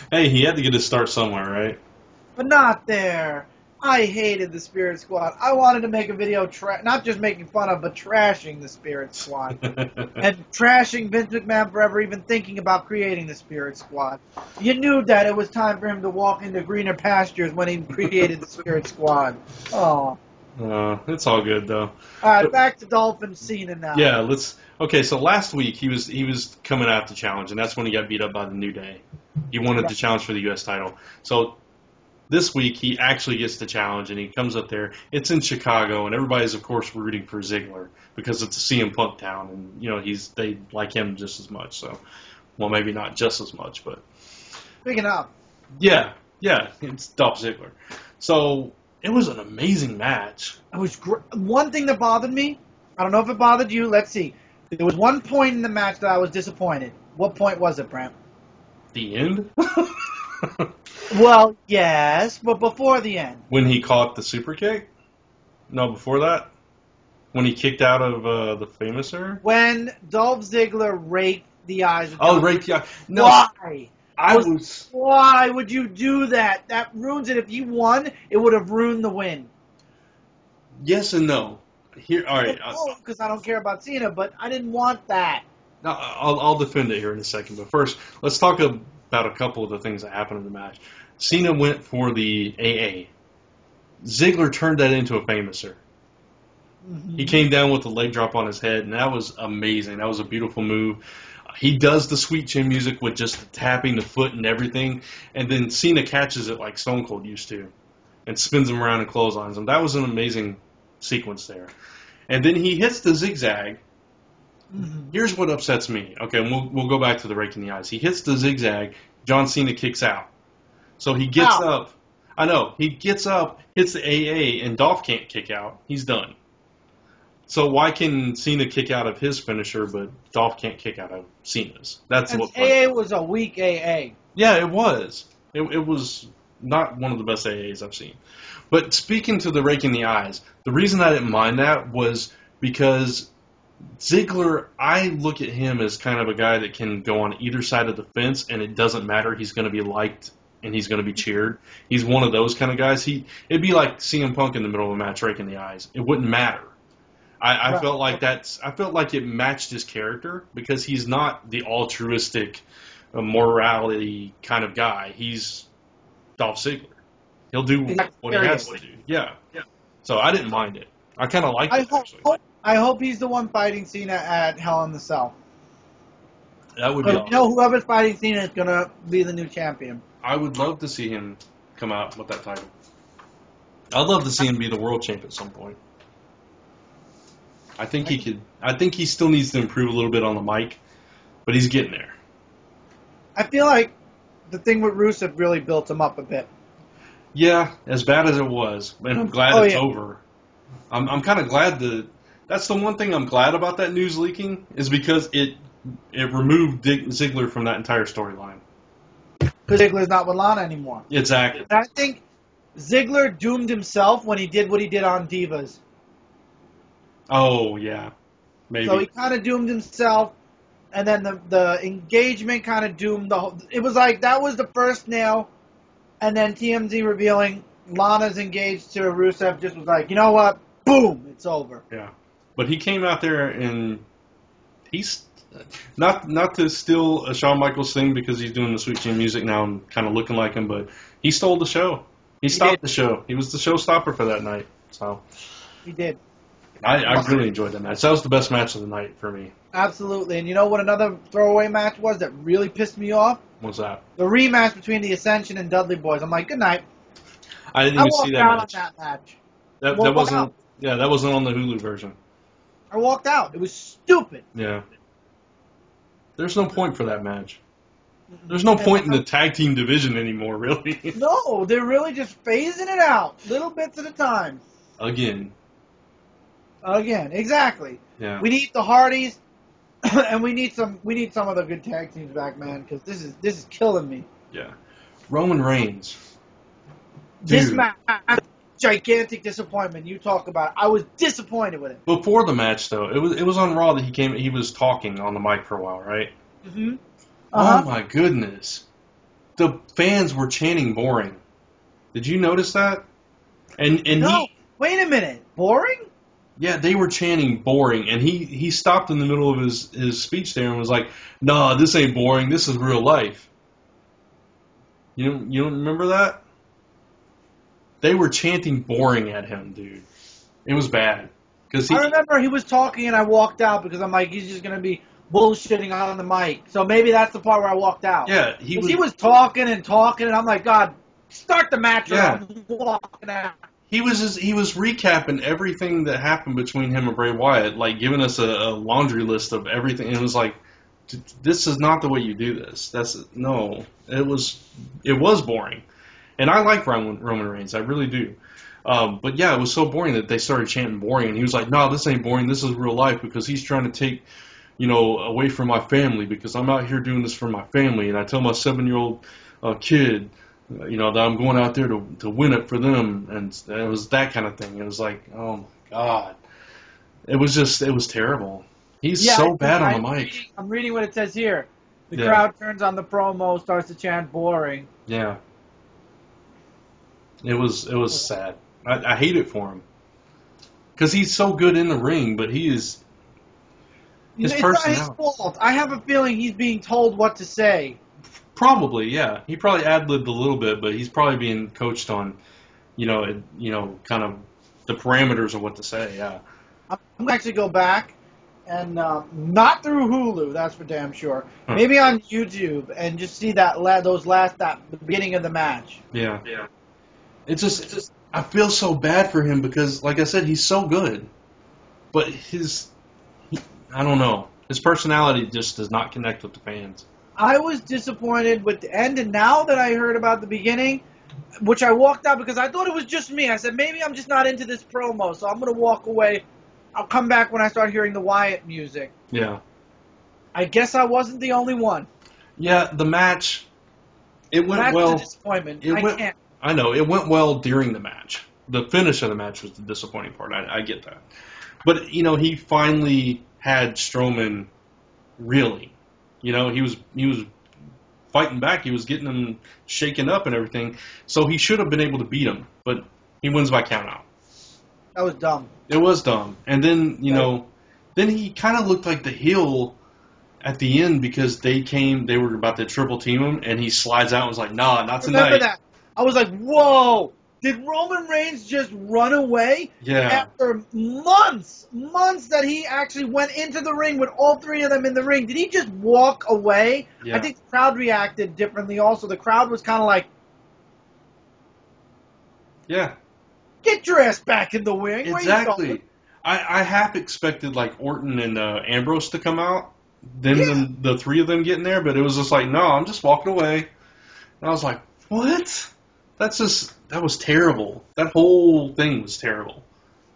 Hey, he had to get his start somewhere, right? But not there. I hated the Spirit Squad. I wanted to make a video, not just making fun of, but trashing the Spirit Squad. And trashing Vince McMahon for ever even thinking about creating the Spirit Squad. You knew that it was time for him to walk into greener pastures when he created the Spirit Squad. Oh. It's all good, though. All right, back to Dolphin Cena now. Yeah, let's... Okay, so last week he was coming out to challenge, and that's when he got beat up by the New Day. He wanted to challenge for the U.S. title. So... This week, he actually gets the challenge, and he comes up there. It's in Chicago, and everybody's, of course, rooting for Ziggler because it's a CM Punk town, and, you know, they like him just as much. So, well, maybe not just as much, but... Speaking of. Yeah, it's Dolph Ziggler. So, it was an amazing match. It was one thing that bothered me, I don't know if it bothered you, let's see. There was one point in the match that I was disappointed. What point was it, Brent? The end? Well, yes, but before the end. When he caught the super kick? No, before that? When he kicked out of the Famouser? When Dolph Ziggler raked the eyes of John raked the eyes. No, why? Why would you do that? That ruins it. If you won, it would have ruined the win. Yes and no. Here, all right. Because I don't care about Cena, but I didn't want that. No, I'll defend it here in a second. But first, let's talk about a couple of the things that happened in the match. Cena went for the AA. Ziggler turned that into a Famouser. Mm-hmm. He came down with the leg drop on his head, and that was amazing. That was a beautiful move. He does the sweet chin music with just tapping the foot and everything, and then Cena catches it like Stone Cold used to, and spins him around and clotheslines him. That was an amazing sequence there. And then he hits the zigzag. Mm-hmm. Here's what upsets me. Okay, we'll go back to the rake in the eyes. He hits the zigzag. John Cena kicks out. So he gets up. I know. He gets up, hits the AA, and Dolph can't kick out. He's done. So why can Cena kick out of his finisher, but Dolph can't kick out of Cena's? That's what. AA was a weak AA. Yeah, it was. It was not one of the best AAs I've seen. But speaking to the rake in the eyes, the reason I didn't mind that was because Ziggler, I look at him as kind of a guy that can go on either side of the fence, and it doesn't matter. He's going to be liked and he's going to be cheered. He's one of those kind of guys. It'd be like CM Punk in the middle of a match, rake in the eyes. It wouldn't matter. I felt like I felt like it matched his character because he's not the altruistic, morality kind of guy. He's Dolph Ziggler. He'll do what he has to do. Yeah. So I didn't mind it. I kind of liked it, actually. I hope he's the one fighting Cena at Hell in the Cell. That would be awesome. You know, whoever's fighting Cena is going to be the new champion. I would love to see him come out with that title. I'd love to see him be the world champ at some point. I think he could. I think he still needs to improve a little bit on the mic, but he's getting there. I feel like the thing with Rusev really built him up a bit. Yeah, as bad as it was, and I'm glad it's over. I'm kind of glad that's the one thing I'm glad about that news leaking is because it removed Ziggler from that entire storyline. Because Ziggler's not with Lana anymore. Exactly. I think Ziggler doomed himself when he did what he did on Divas. Oh, yeah. Maybe. So he kind of doomed himself, and then the engagement kind of doomed the whole... It was like, that was the first nail, and then TMZ revealing Lana's engaged to Rusev just was like, you know what? Boom! It's over. Yeah. But he came out there and he's... Not to steal a Shawn Michaels thing because he's doing the Sweet Chin music now and kind of looking like him, but he stole the show. He stopped the show. He was the showstopper for that night. So he did. I really enjoyed that match. That was the best match of the night for me. Absolutely. And you know what another throwaway match was that really pissed me off? What's that? The rematch between the Ascension and Dudley Boys. I'm like, good night. I didn't even see that match. On that match. That wasn't. Yeah, that wasn't on the Hulu version. I walked out. It was stupid. Yeah. There's no point for that match. There's no point in the tag team division anymore, really. No, they're really just phasing it out, little bits at a time. Again, exactly. Yeah. We need the Hardys, and we need some other good tag teams back, man, because this is killing me. Yeah. Roman Reigns. This match, gigantic disappointment. You talk about it. I was disappointed with it. Before the match, though, it was on Raw that he was talking on the mic for a while, right? Mm-hmm. Oh my goodness. The fans were chanting boring. Did you notice that? And no, wait a minute. Boring? Yeah, they were chanting boring, and he stopped in the middle of his speech there and was like, "Nah, this ain't boring. This is real life." You don't remember that? They were chanting boring at him, dude. It was bad. I remember he was talking and I walked out because I'm like, he's just going to be bullshitting on the mic. So maybe that's the part where I walked out. Yeah, he was talking and I'm like, God, start the match or I'm walking out. He was recapping everything that happened between him and Bray Wyatt, like giving us a laundry list of everything. And it was like, this is not the way you do this. It was boring. And I like Roman Reigns, I really do. But yeah, it was so boring that they started chanting boring, and he was like, "No, this ain't boring. This is real life because he's trying to take, away from my family because I'm out here doing this for my family, and I tell my 7-year-old kid, that I'm going out there to win it for them, and it was that kind of thing. It was like, oh my God, it was terrible. He's so bad on the mic. I'm reading what it says here. The crowd turns on the promo, starts to chant boring. Yeah. It was sad. I hate it for him because he's so good in the ring, but his personality. personality. It's not his fault. I have a feeling he's being told what to say. Probably, yeah. He probably ad-libbed a little bit, but he's probably being coached on, kind of the parameters of what to say. Yeah. I'm going to actually go back and not through Hulu, that's for damn sure. Huh. Maybe on YouTube and just see that the beginning of the match. Yeah. It's just I feel so bad for him because, like I said, he's so good, but I don't know, his personality just does not connect with the fans. I was disappointed with the end, and now that I heard about the beginning, which I walked out because I thought it was just me. I said, maybe I'm just not into this promo, so I'm going to walk away. I'll come back when I start hearing the Wyatt music. Yeah. I guess I wasn't the only one. Yeah, the match, it went well. That's a disappointment. Can't. I know, it went well during the match. The finish of the match was the disappointing part. I get that. But, he finally had Strowman reeling. He was fighting back. He was getting him shaken up and everything. So he should have been able to beat him, but he wins by countout. That was dumb. It was dumb. And then, then he kind of looked like the heel at the end because they were about to triple team him, and he slides out and was like, nah, not tonight. Remember that. I was like, whoa. Did Roman Reigns just run away? Yeah. After months that he actually went into the ring with all three of them in the ring, did he just walk away? Yeah. I think the crowd reacted differently also. The crowd was kind of like, yeah. Get your ass back in the ring. Exactly. I half expected like Orton and Ambrose to come out, then the three of them getting there, but it was just like, no, I'm just walking away. And I was like, what? That was terrible. That whole thing was terrible.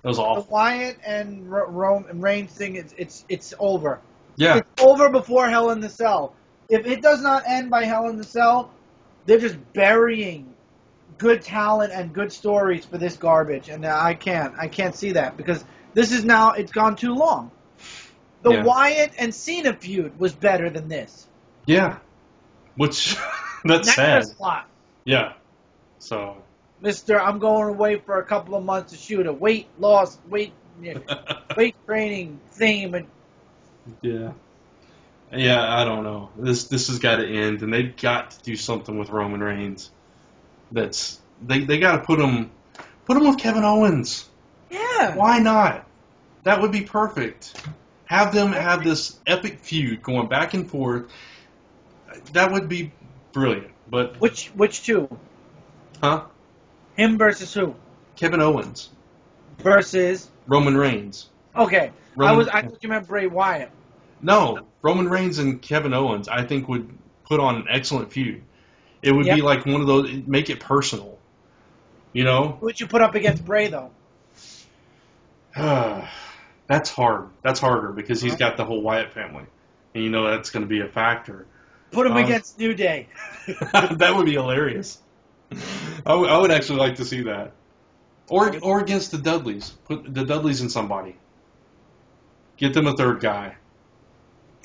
It was awful. The Wyatt and Reigns thing, it's over. Yeah. It's over before Hell in the Cell. If it does not end by Hell in the Cell, they're just burying good talent and good stories for this garbage. And I can't see that because it's gone too long. The Wyatt and Cena feud was better than this. Yeah. Which, that's sad. Plot. Yeah. So. Mr. I'm going away for a couple of months to shoot a weight training theme. And yeah. Yeah, I don't know. This has got to end, and they've got to do something with Roman Reigns. They got to put him with Kevin Owens. Yeah. Why not? That would be perfect. Have them have this epic feud going back and forth. That would be brilliant. But which two? Huh? Him versus who? Kevin Owens versus Roman Reigns. Okay. I thought you meant Bray Wyatt. No, Roman Reigns and Kevin Owens, I think, would put on an excellent feud. It would be like one of those, make it personal. Who would you put up against Bray, though? That's hard. That's harder because he's got the whole Wyatt family. And that's going to be a factor. Put him against New Day. That would be hilarious. I would actually like to see that. Or against the Dudleys. Put the Dudleys in somebody. Get them a third guy.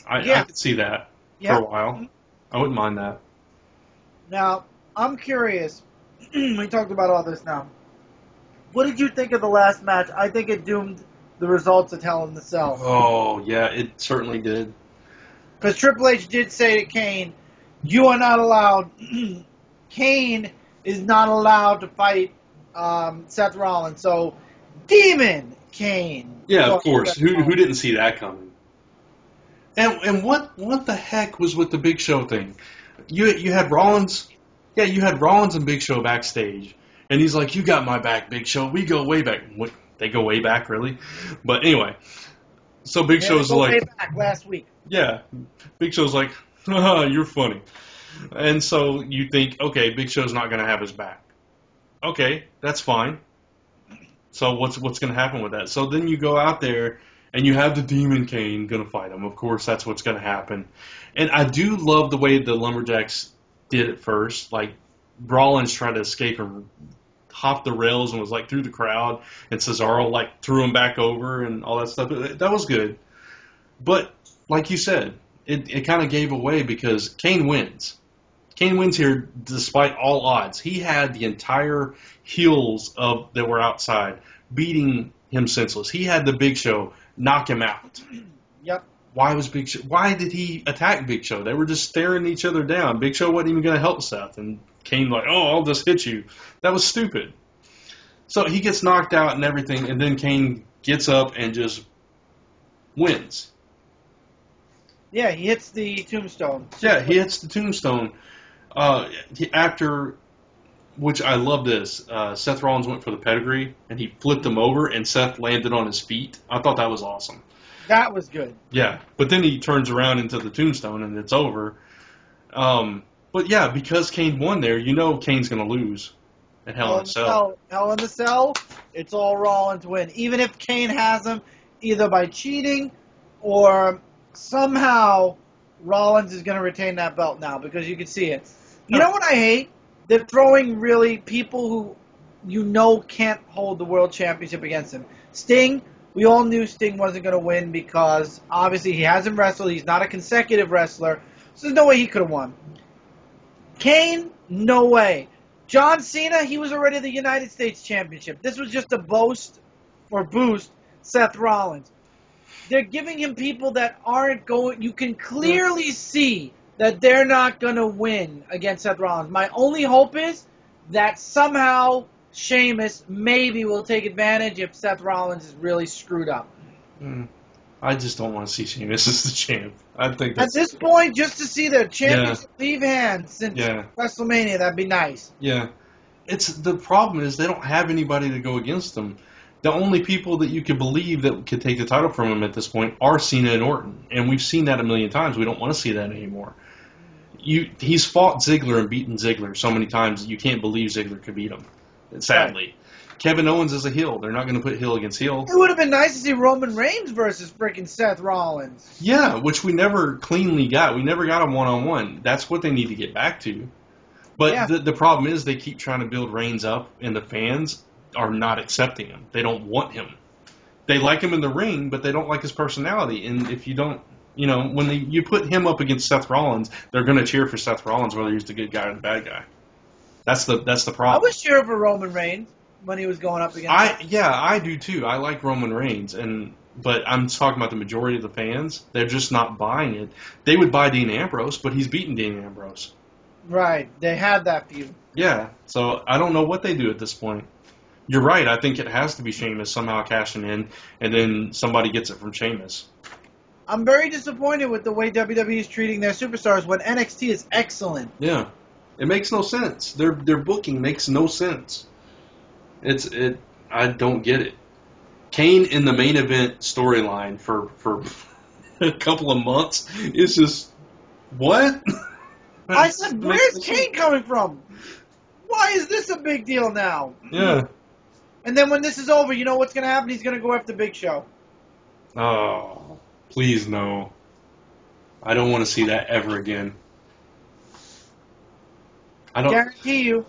I could see that for a while. I wouldn't mind that. Now, I'm curious. We talked about all this now. What did you think of the last match? I think it doomed the results at Hell in the Cell. Oh, yeah, it certainly did. Because Triple H did say to Kane, you are not allowed... Kane is not allowed to fight Seth Rollins. So, Demon Kane. Yeah, of course. Who didn't see that coming? And what the heck was with the Big Show thing? You had Rollins... Yeah, you had Rollins and Big Show backstage. And he's like, you got my back, Big Show. We go way back. What, they go way back, really? But anyway. So Big Show's like... way back last week. Yeah. Big Show's like, haha, you're funny. And so you think, okay, Big Show's not going to have his back. Okay, that's fine. So what's going to happen with that? So then you go out there and you have the Demon Kane going to fight him. Of course, that's what's going to happen. And I do love the way the Lumberjacks did it first. Like, Rollins tried to escape and hopped the rails and was like through the crowd, and Cesaro like threw him back over and all that stuff. That was good. But like you said, it kind of gave away because Kane wins. Kane wins here despite all odds. He had the entire heels that were outside beating him senseless. He had the Big Show knock him out. Yep. Why did he attack Big Show? They were just staring each other down. Big Show wasn't even going to help Seth, and Kane like, oh, I'll just hit you. That was stupid. So he gets knocked out and everything, and then Kane gets up and just wins. Yeah, he hits the tombstone. Yeah, he hits the tombstone. After, which I love this, Seth Rollins went for the pedigree, and he flipped him over, and Seth landed on his feet. I thought that was awesome. That was good. Yeah, but then he turns around into the tombstone, and it's over. But yeah, because Kane won there, you know Kane's going to lose at Hell in a Cell. Hell in a Cell, it's all Rollins win. Even if Kane has him, either by cheating or somehow Rollins is going to retain that belt now because you can see it. You know what I hate? They're throwing really people who you know can't hold the world championship against him. Sting, we all knew Sting wasn't going to win because obviously he hasn't wrestled. He's not a consecutive wrestler. So there's no way he could have won. Kane, no way. John Cena, he was already the United States Championship. This was just a boost Seth Rollins. They're giving him people that aren't going. You can clearly see that they're not going to win against Seth Rollins. My only hope is that somehow Sheamus maybe will take advantage if Seth Rollins is really screwed up. I just don't want to see Sheamus as the champ. I think at this point, just to see their champions leave hands since WrestleMania, that'd be nice. Yeah. The problem is they don't have anybody to go against them. The only people that you could believe that could take the title from him at this point are Cena and Orton. And we've seen that a million times. We don't want to see that anymore. He's fought Ziggler and beaten Ziggler so many times that you can't believe Ziggler could beat him, sadly. Right. Kevin Owens is a heel. They're not going to put heel against heel. It would have been nice to see Roman Reigns versus freaking Seth Rollins. Yeah, which we never cleanly got. We never got him one-on-one. That's what they need to get back to. But the problem is they keep trying to build Reigns up, and the fans are not accepting him. They don't want him. They like him in the ring, but they don't like his personality. And if you don't, when you put him up against Seth Rollins, they're going to cheer for Seth Rollins, whether he's the good guy or the bad guy. That's the problem. I was cheering for Roman Reigns when he was going up against I do too. I like Roman Reigns, but I'm talking about the majority of the fans. They're just not buying it. They would buy Dean Ambrose, but he's beaten Dean Ambrose. Right. They had that feud. Yeah. So I don't know what they do at this point. You're right. I think it has to be Sheamus somehow cashing in, and then somebody gets it from Sheamus. I'm very disappointed with the way WWE is treating their superstars when NXT is excellent. Yeah. It makes no sense. Their booking makes no sense. I don't get it. Kane in the main event storyline for a couple of months is just what? I said, where's Kane coming from? Why is this a big deal now? Yeah. And then when this is over, you know what's going to happen? He's going to go after Big Show. Oh, please no. I don't want to see that ever again. I guarantee you.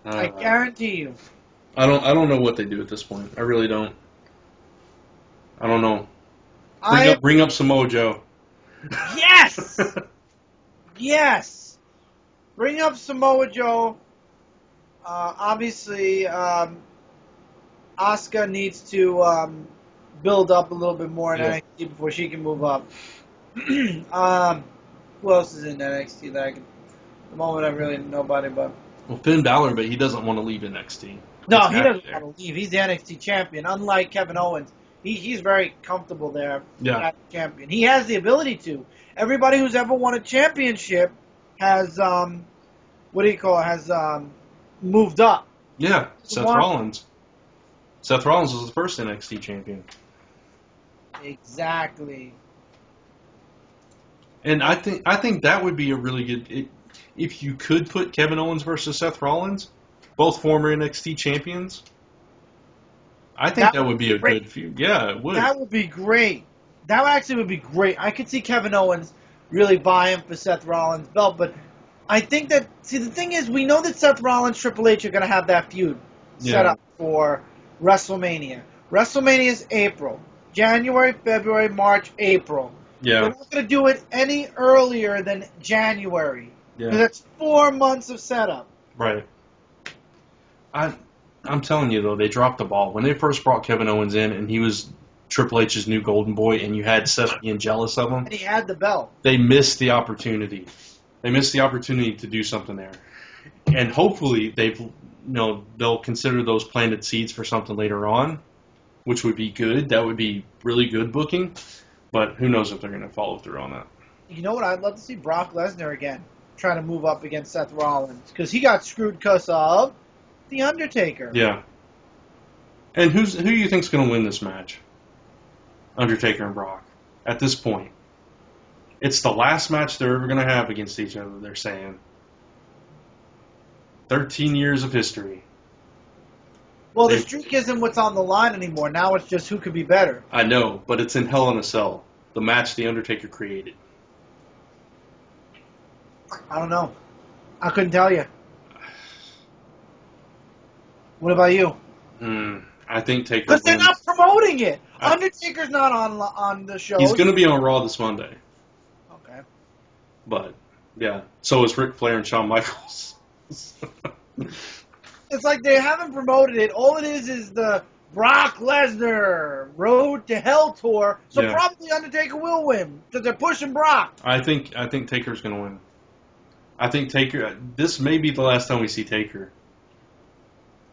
I guarantee you. I don't know what they do at this point. I really don't. I don't know. Bring up Samoa Joe. Yes! Yes! Bring up Samoa Joe. Obviously, Asuka needs to build up a little bit more in NXT before she can move up. Who else is in NXT that at the moment I really nobody but... Well, Finn Balor, but he doesn't want to leave NXT. No, he doesn't want to leave. He's the NXT champion. Unlike Kevin Owens, he's very comfortable there as champion. He has the ability to. Everybody who's ever won a championship has, moved up. Yeah, Seth Rollins. Seth Rollins was the first NXT champion. Exactly. And I think that would be a really good... If you could put Kevin Owens versus Seth Rollins, both former NXT champions, I think that would be a good feud. Yeah, it would. That would be great. That actually would be great. I could see Kevin Owens really buying for Seth Rollins' belt, but I think that, the thing is, we know that Seth Rollins, Triple H are going to have that feud set up for WrestleMania. WrestleMania is April. January, February, March, April. Yeah. They're not going to do it any earlier than January. Yeah. Because that's 4 months of setup. Right. I'm telling you, though, they dropped the ball. When they first brought Kevin Owens in and he was Triple H's new golden boy and you had Seth being jealous of him. And he had the belt. They missed the opportunity. They missed the opportunity to do something there. And hopefully they'll consider those planted seeds for something later on, which would be good. That would be really good booking. But who knows if they're going to follow through on that. You know what? I'd love to see Brock Lesnar again trying to move up against Seth Rollins because he got screwed because of The Undertaker. Yeah. And who do you think's going to win this match? Undertaker and Brock. At this point, it's the last match they're ever going to have against each other. They're saying 13 years of history. Well, the streak isn't what's on the line anymore. Now it's just who could be better. I know, but it's in Hell in a Cell, the match The Undertaker created. I don't know. I couldn't tell you. What about you? I think Taker because they're wins. not promoting it. Undertaker's not on the show. He's going to be on Raw this Monday. Okay. But, yeah, so is Ric Flair and Shawn Michaels. It's like they haven't promoted it. All it is the Brock Lesnar Road to Hell tour. So probably Undertaker will win because they're pushing Brock. I think Taker's going to win. I think Taker. This may be the last time we see Taker.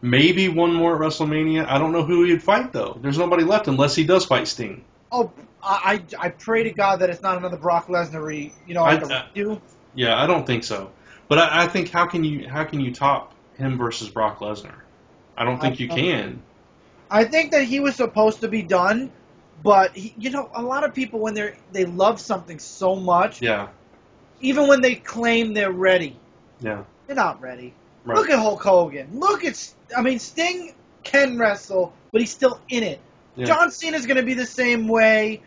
Maybe one more at WrestleMania. I don't know who he'd fight though. There's nobody left unless he does fight Sting. Oh, I pray to God that it's not another Brock Lesnar. Redo. Yeah, I don't think so. But I think how can you top him versus Brock Lesnar? I don't think you can. I think that he was supposed to be done, but a lot of people when they love something so much, even when they claim they're ready, they're not ready. Right. Look at Hulk Hogan. Sting can wrestle, but he's still in it. Yeah. John Cena's going to be the same way.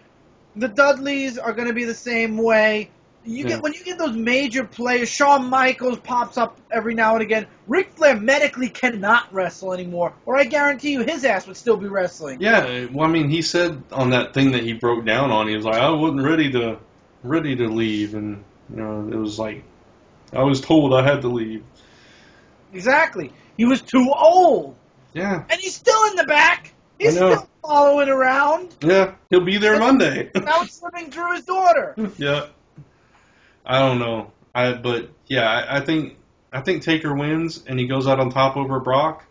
The Dudleys are going to be the same way. When you get those major players, Shawn Michaels pops up every now and again. Ric Flair medically cannot wrestle anymore, or I guarantee you his ass would still be wrestling. Yeah, well, he said on that thing that he broke down on, he was like, I wasn't ready to leave, and it was like I was told I had to leave. Exactly. He was too old. Yeah. And he's still in the back. He's still following around. Yeah, he'll be there Monday. Now it's slipping through his daughter. Yeah. I don't know. I think Taker wins and he goes out on top over Brock.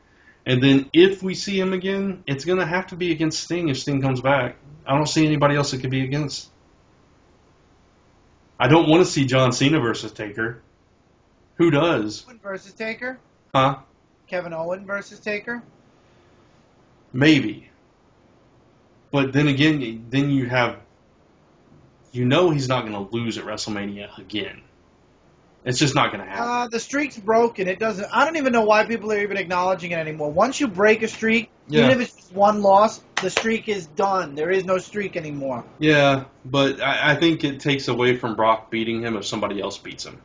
And then if we see him again, it's going to have to be against Sting if Sting comes back. I don't see anybody else it could be against. I don't want to see John Cena versus Taker. Who does? Owen versus Taker? Huh? Kevin Owen versus Taker? Maybe. But then again, you have... he's not going to lose at WrestleMania again. It's just not going to happen. The streak's broken. It doesn't. I don't even know why people are even acknowledging it anymore. Once you break a streak, even if it's just one loss, the streak is done. There is no streak anymore. Yeah, but I think it takes away from Brock beating him if somebody else beats him.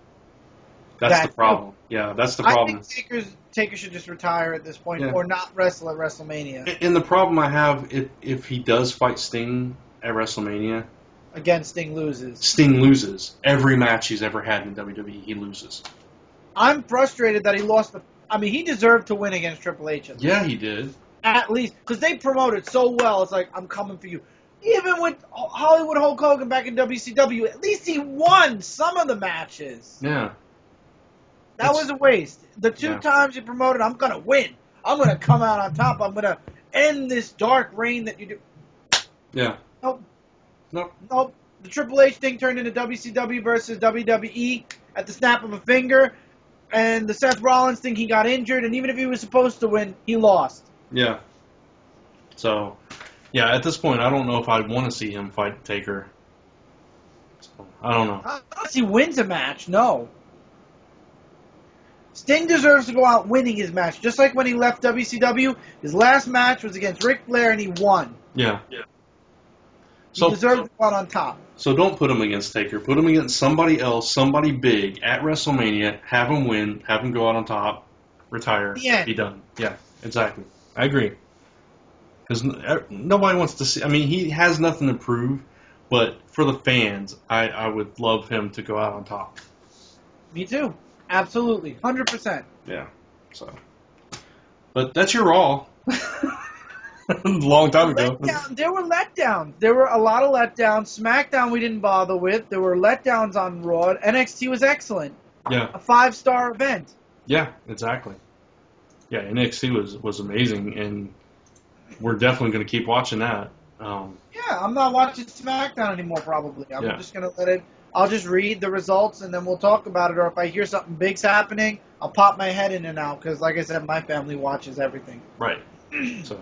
That's the problem. Yeah, that's the problem. I think Taker should just retire at this point or not wrestle at WrestleMania. And the problem I have, if he does fight Sting at WrestleMania... Again, Sting loses. Sting loses. Every match he's ever had in WWE, he loses. I'm frustrated that he lost he deserved to win against Triple H. Yeah, he did. At least. Because they promoted so well. It's like, I'm coming for you. Even with Hollywood Hulk Hogan back in WCW, at least he won some of the matches. Yeah. That was a waste. The two times he promoted, I'm going to win. I'm going to come out on top. I'm going to end this dark reign that you do. Yeah. Nope. The Triple H thing turned into WCW versus WWE at the snap of a finger. And the Seth Rollins thing, he got injured. And even if he was supposed to win, he lost. Yeah. So, at this point, I don't know if I want to see him fight Taker. So, I don't know. Unless he wins a match, no. Sting deserves to go out winning his match. Just like when he left WCW, his last match was against Ric Flair and he won. Yeah. He deserves to go out on top. So don't put him against Taker. Put him against somebody else, somebody big at WrestleMania. Have him win. Have him go out on top. Retire. Be done. Yeah, exactly. I agree. Because nobody wants to see... he has nothing to prove, but for the fans, I would love him to go out on top. Me too. Absolutely. 100%. Yeah. So, but that's your Raw. Long time ago. There were letdowns. There were a lot of letdowns. SmackDown we didn't bother with. There were letdowns on Raw. NXT was excellent. Yeah. A 5-star event. Yeah, exactly. Yeah, NXT was amazing, and we're definitely going to keep watching that. Yeah, I'm not watching SmackDown anymore. Probably, I'm just gonna let it. I'll just read the results and then we'll talk about it. Or if I hear something big's happening, I'll pop my head in and out because, like I said, my family watches everything. Right. So.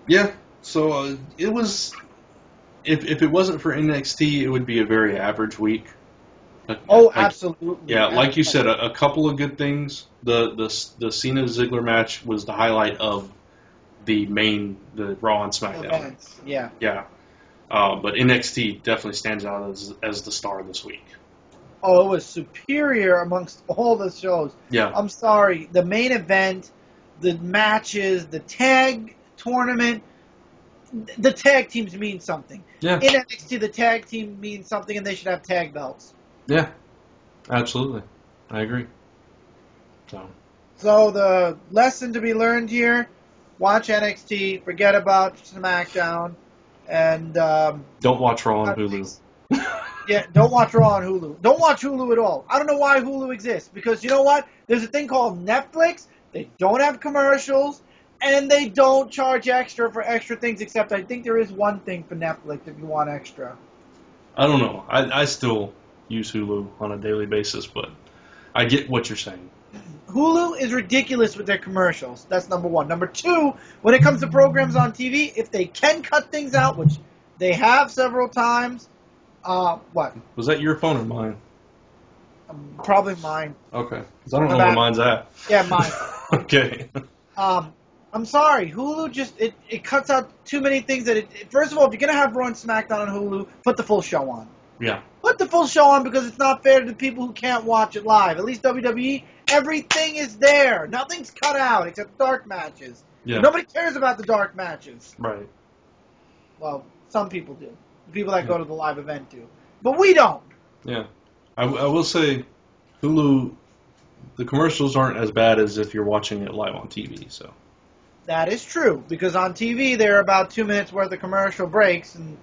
Yeah. So it was. If it wasn't for NXT, it would be a very average week. Absolutely. Yeah, like you said, a couple of good things. The Cena Ziggler match was the highlight of the Raw and SmackDown events. Yeah. Yeah. But NXT definitely stands out as the star this week. Oh, it was superior amongst all the shows. Yeah. I'm sorry. The main event, the matches, the tag tournament, the tag teams mean something. Yeah. In NXT, the tag team means something, and they should have tag belts. Yeah. Absolutely. I agree. So the lesson to be learned here, watch NXT, forget about SmackDown, and don't watch Raw on Hulu. Yeah, don't watch Raw on Hulu. Don't watch Hulu at all. I don't know why Hulu exists, because you know what? There's a thing called Netflix. They don't have commercials, and they don't charge extra for extra things, except I think there is one thing for Netflix if you want extra. I don't know. I still use Hulu on a daily basis, but I get what you're saying. Hulu is ridiculous with their commercials. That's number one. Number two, when it comes to programs on TV, if they can cut things out, which they have several times, what? Was that your phone or mine? Probably mine. Okay. Because I don't know where mine's at. Yeah, mine. Okay. I'm sorry. Hulu just, it cuts out too many things that first of all, if you're going to have Raw and SmackDown on Hulu, put the full show on. Yeah. Put the full show on because it's not fair to the people who can't watch it live. At least WWE, everything is there. Nothing's cut out except dark matches. Yeah. Nobody cares about the dark matches. Right. Well, some people do. The people that go to the live event do. But we don't. Yeah. I will say, Hulu, the commercials aren't as bad as if you're watching it live on TV. So. That is true, because on TV there are about 2 minutes worth of commercial breaks, and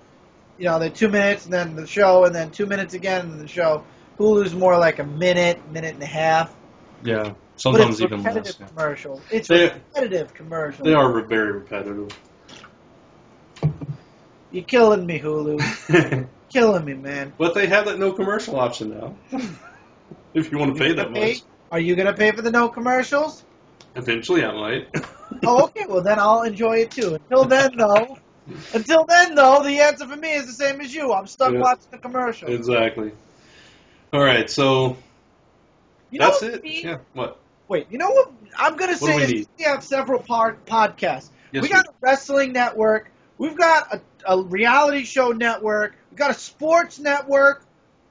they're 2 minutes, and then the show, and then 2 minutes again, and the show. Hulu's more like a minute and a half. Yeah, sometimes even less. It's repetitive commercial. It's repetitive commercial. They are very repetitive. You're killing me, Hulu. Killing me, man. But they have that no commercial option now. If you want to pay that much. Are you going to pay for the no commercials? Eventually I might. Oh, okay. Well, then I'll enjoy it, too. Until then, though, the answer for me is the same as you. I'm stuck watching the commercials. Exactly. All right, so that's it. Yeah, what? Wait, you know what I'm going to say is we have several podcasts. Yes, we got a wrestling network. We've got a reality show network. We've got a sports network.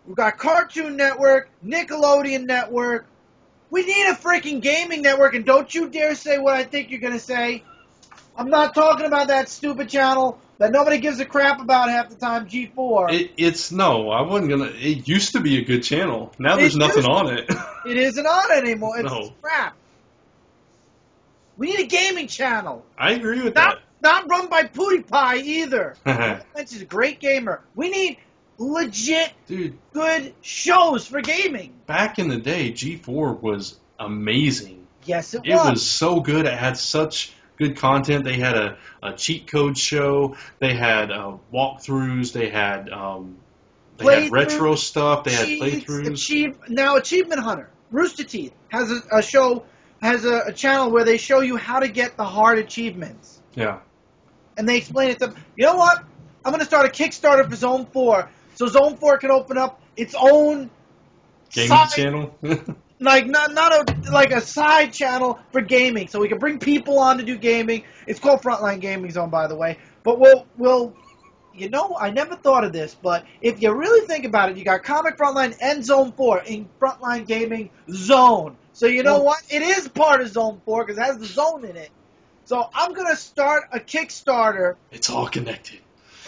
We've got a Cartoon Network, Nickelodeon Network. We need a freaking gaming network, and don't you dare say what I think you're going to say. I'm not talking about that stupid channel that nobody gives a crap about half the time, G4. I wasn't going to. It used to be a good channel. Now there's nothing on it. It isn't on anymore. It's crap. We need a gaming channel. I agree with that. Not run by Pootie Pie either. She's a great gamer. We need legit good shows for gaming. Back in the day, G4 was amazing. Yes, it was. It was so good. It had such good content. They had a cheat code show. They had walkthroughs. They had retro stuff. They had playthroughs. Now, Achievement Hunter, Rooster Teeth, has a show, has a channel where they show you how to get the hard achievements. Yeah. And they explain it to them. You know what? I'm going to start a Kickstarter for Zone 4 so Zone 4 can open up its own gaming channel. Like not a side channel for gaming, so we can bring people on to do gaming. It's called Frontline Gaming Zone, by the way. But we'll I never thought of this, but if you really think about it, you got Comic Frontline and Zone 4 in Frontline Gaming Zone. So you know what? It is part of Zone 4 because it has the zone in it. So I'm gonna start a Kickstarter. It's all connected.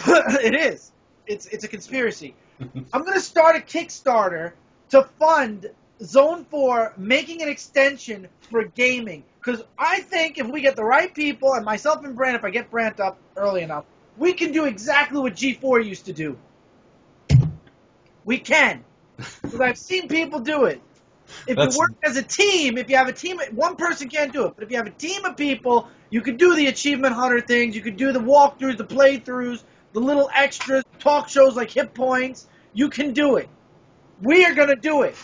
It is. It's a conspiracy. I'm gonna start a Kickstarter to fund Zone 4 making an extension for gaming. Because I think if we get the right people, and myself and Brant, if I get Brant up early enough, we can do exactly what G4 used to do. We can. Because I've seen people do it. If you work as a team, if you have a team, one person can't do it. But if you have a team of people, you can do the Achievement Hunter things. You can do the walkthroughs, the playthroughs, the little extras, talk shows like Hit Points. You can do it. We are going to do it.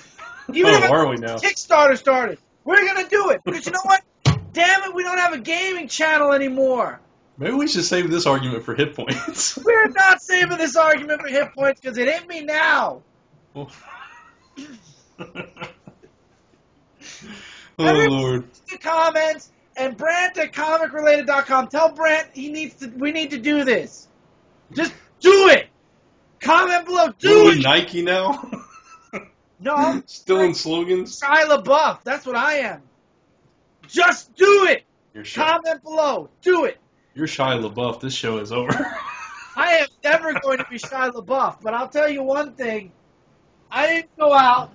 Even if are we now? Kickstarter started, we're going to do it. Because you know what? Damn it, we don't have a gaming channel anymore. Maybe we should save this argument for Hit Points. We're not saving this argument for Hit Points because it hit me now. Oh, Everybody Lord. in the comments and Brant at comicrelated.com. Tell Brant we need to do this. Just do it. Comment below. Do it. Nike now? No, I'm still in slogans? Shia LaBeouf. That's what I am. Just do it. You're Comment below. Do it. You're Shia LaBeouf. This show is over. I am never going to be Shia LaBeouf, but I'll tell you one thing. I didn't go out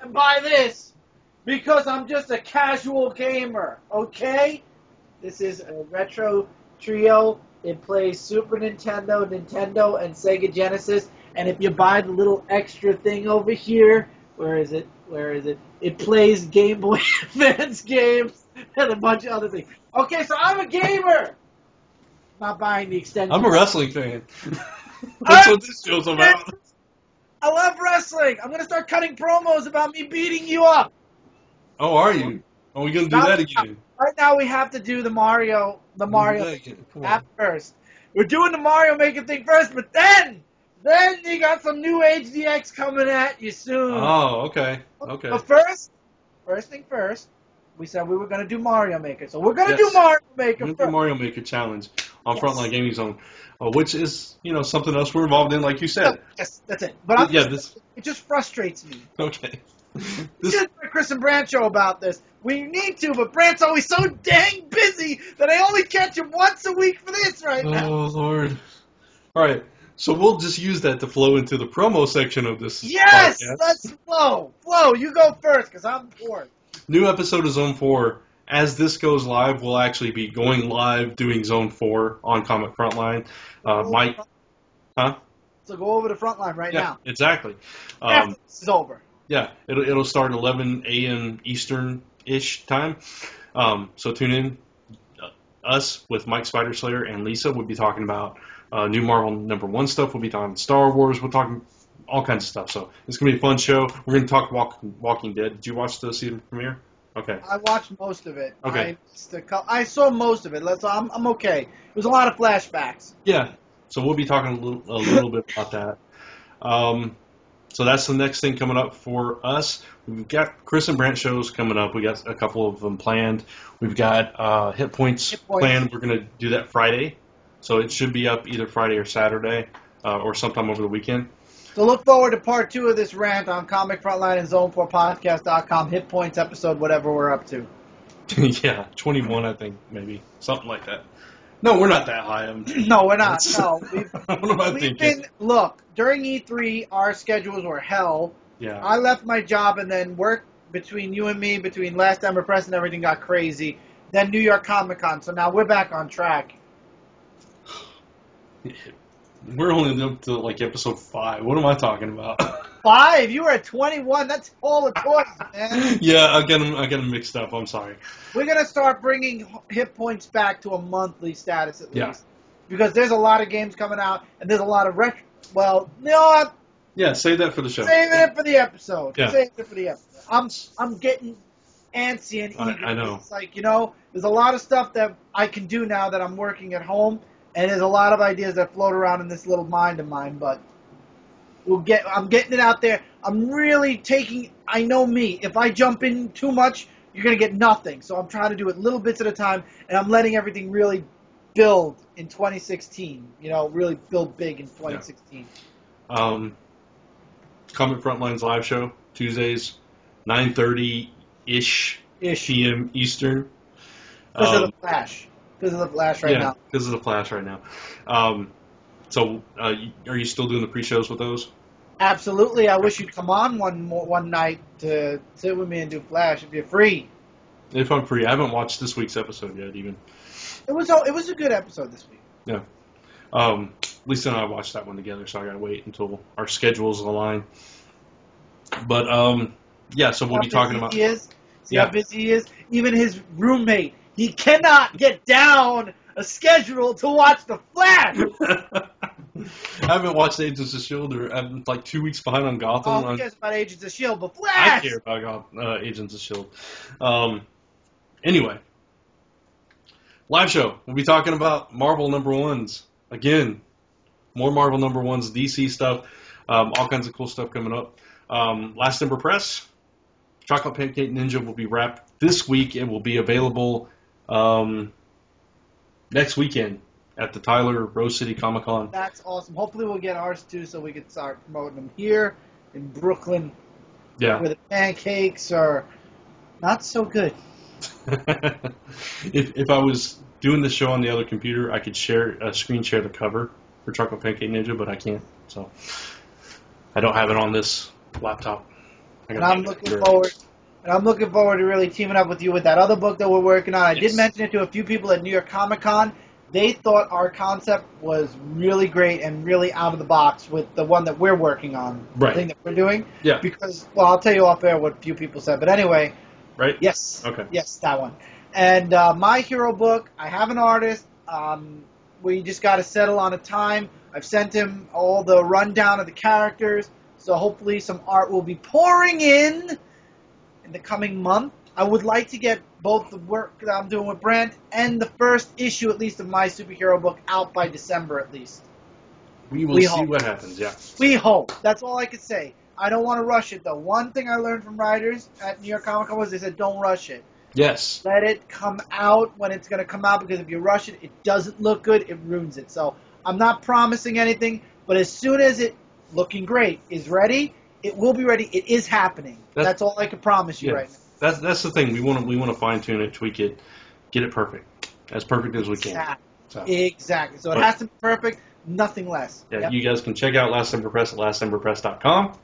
and buy this because I'm just a casual gamer, okay? This is a retro trio. It plays Super Nintendo, Nintendo, and Sega Genesis. And if you buy the little extra thing over here, where is it? It plays Game Boy Advance games and a bunch of other things. Okay, so I'm a gamer. Not buying the extension. I'm a wrestling fan. That's what this show's about. I love wrestling. I'm going to start cutting promos about me beating you up. Oh, are you? Are we going to do that again? Right now we have to do the Mario app first. We're doing the Mario Maker thing first, but then you got some new HDX coming at you soon. Oh, okay. But first thing first, we said we were going to do Mario Maker. So we're going to do Mario Maker first. The Mario Maker challenge on Frontline Gaming Zone, which is, something else we're involved in, like you said. Yes, that's it. But it just frustrates me. Okay. We did a Chris and Brant show about this. We need to, but Brant's always so dang busy that I only catch him once a week for this right now. Oh, Lord. All right. So we'll just use that to flow into the promo section of this podcast. Let's flow. Flo, you go first because I'm bored. New episode of Zone 4. As this goes live, we'll actually be going live doing Zone 4 on Comic Frontline. Mike, huh? So go over to Frontline right now. Exactly. After this is over. Yeah, it'll start 11 a.m. Eastern-ish time. So tune in. Us with Mike Spider-Slayer and Lisa will be talking about new Marvel #1 stuff. We'll be talking Star Wars. We're talking all kinds of stuff. So it's going to be a fun show. We're going to talk Walking Dead. Did you watch the season premiere? Okay. I watched most of it. Okay. I saw most of it. I'm okay. It was a lot of flashbacks. Yeah. So we'll be talking a little bit about that. So that's the next thing coming up for us. We've got Chris and Brant shows coming up. We got a couple of them planned. We've got Hit Points planned. We're going to do that Friday. So it should be up either Friday or Saturday or sometime over the weekend. So look forward to part 2 of this rant on Comic Frontline and Zone4Podcast.com. Hit Points episode, whatever we're up to. Yeah, 21, I think, maybe. Something like that. No, we're not that high. No, we're not. No, what am I thinking? Look, during E3, our schedules were hell. Yeah. I left my job, and then work between you and me, between Last Ember Press and everything got crazy. Then New York Comic Con, so now we're back on track. We're only up to, episode 5. What am I talking about? 5? You were at 21. That's all the toys, man. Yeah, I get them mixed up. I'm sorry. We're going to start bringing Hit Points back to a monthly status at least. Yeah. Because there's a lot of games coming out, and there's a lot of retro... Well, you know what? Yeah, save that for the show. Saving it for the episode. Yeah. Saving it for the episode. I'm getting antsy and eager. I know. It's like, there's a lot of stuff that I can do now that I'm working at home, and there's a lot of ideas that float around in this little mind of mine, but I'm getting it out there. I'm really taking, I know me, if I jump in too much, you're going to get nothing. So I'm trying to do it little bits at a time, and I'm letting everything really build in 2016. Really build big in 2016. Yeah. Comic Frontline's live show, Tuesdays, 9:30-ish p.m. Eastern. Because of the Flash. Because of the Flash right now. Because of the Flash right now. So, are you still doing the pre-shows with those? Absolutely. I wish you'd come on one night to sit with me and do Flash if you're free. If I'm free. I haven't watched this week's episode yet, even. It was a good episode this week. Yeah. Lisa and I watched that one together, so I got to wait until our schedules align. But, Yeah, so we'll be talking about... See how busy he is? Even his roommate, he cannot get down a schedule to watch The Flash. I haven't watched Agents of S.H.I.E.L.D. I'm like 2 weeks behind on Gotham. Who cares about Agents of S.H.I.E.L.D., but Flash! I care about Agents of S.H.I.E.L.D. Anyway, live show. We'll be talking about Marvel #1s. Again, more Marvel #1s, DC stuff, all kinds of cool stuff coming up. Last Ember Press, Chocolate Pancake Ninja will be wrapped this week. It will be available next weekend at the Tyler Rose City Comic Con. That's awesome. Hopefully we'll get ours too so we can start promoting them here in Brooklyn. Yeah. Where the pancakes are not so good. If I was doing the show on the other computer, I could screen share the cover for Chocolate Pancake Ninja, but I can't. So I don't have it on this laptop. And I'm looking forward to really teaming up with you with that other book that we're working on. I did mention it to a few people at New York Comic Con. They thought our concept was really great and really out of the box with the one that we're working on, the thing that we're doing. Yeah. Because, well, I'll tell you off air what a few people said. But anyway. Right? Yes. Okay. Yes, that one. And My Hero book, I have an artist. We just got to settle on a time. I've sent him all the rundown of the characters. So hopefully some art will be pouring in the coming month. I would like to get both the work that I'm doing with Brent and the first issue, at least, of my superhero book out by December, at least. We will see what happens, yeah. We hope. That's all I can say. I don't want to rush it, though. One thing I learned from writers at New York Comic Con was they said, don't rush it. Yes. Let it come out when it's going to come out, because if you rush it, it doesn't look good, it ruins it. So I'm not promising anything, but as soon as it, looking great, is ready, it will be ready. It is happening. That's all I can promise you right now. That's the thing. We want to fine tune it, tweak it, get it perfect, as perfect as we can. Exactly. So it has to be perfect, nothing less. Yeah. Yep. You guys can check out Last Ember Press at lastemberpress.com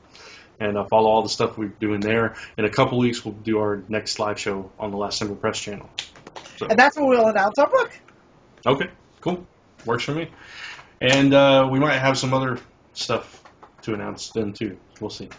and follow all the stuff we're doing there. In a couple weeks, we'll do our next live show on the Last Ember Press channel. So. And that's where we'll announce our book. Okay. Cool. Works for me. And we might have some other stuff to announce then too. We'll see.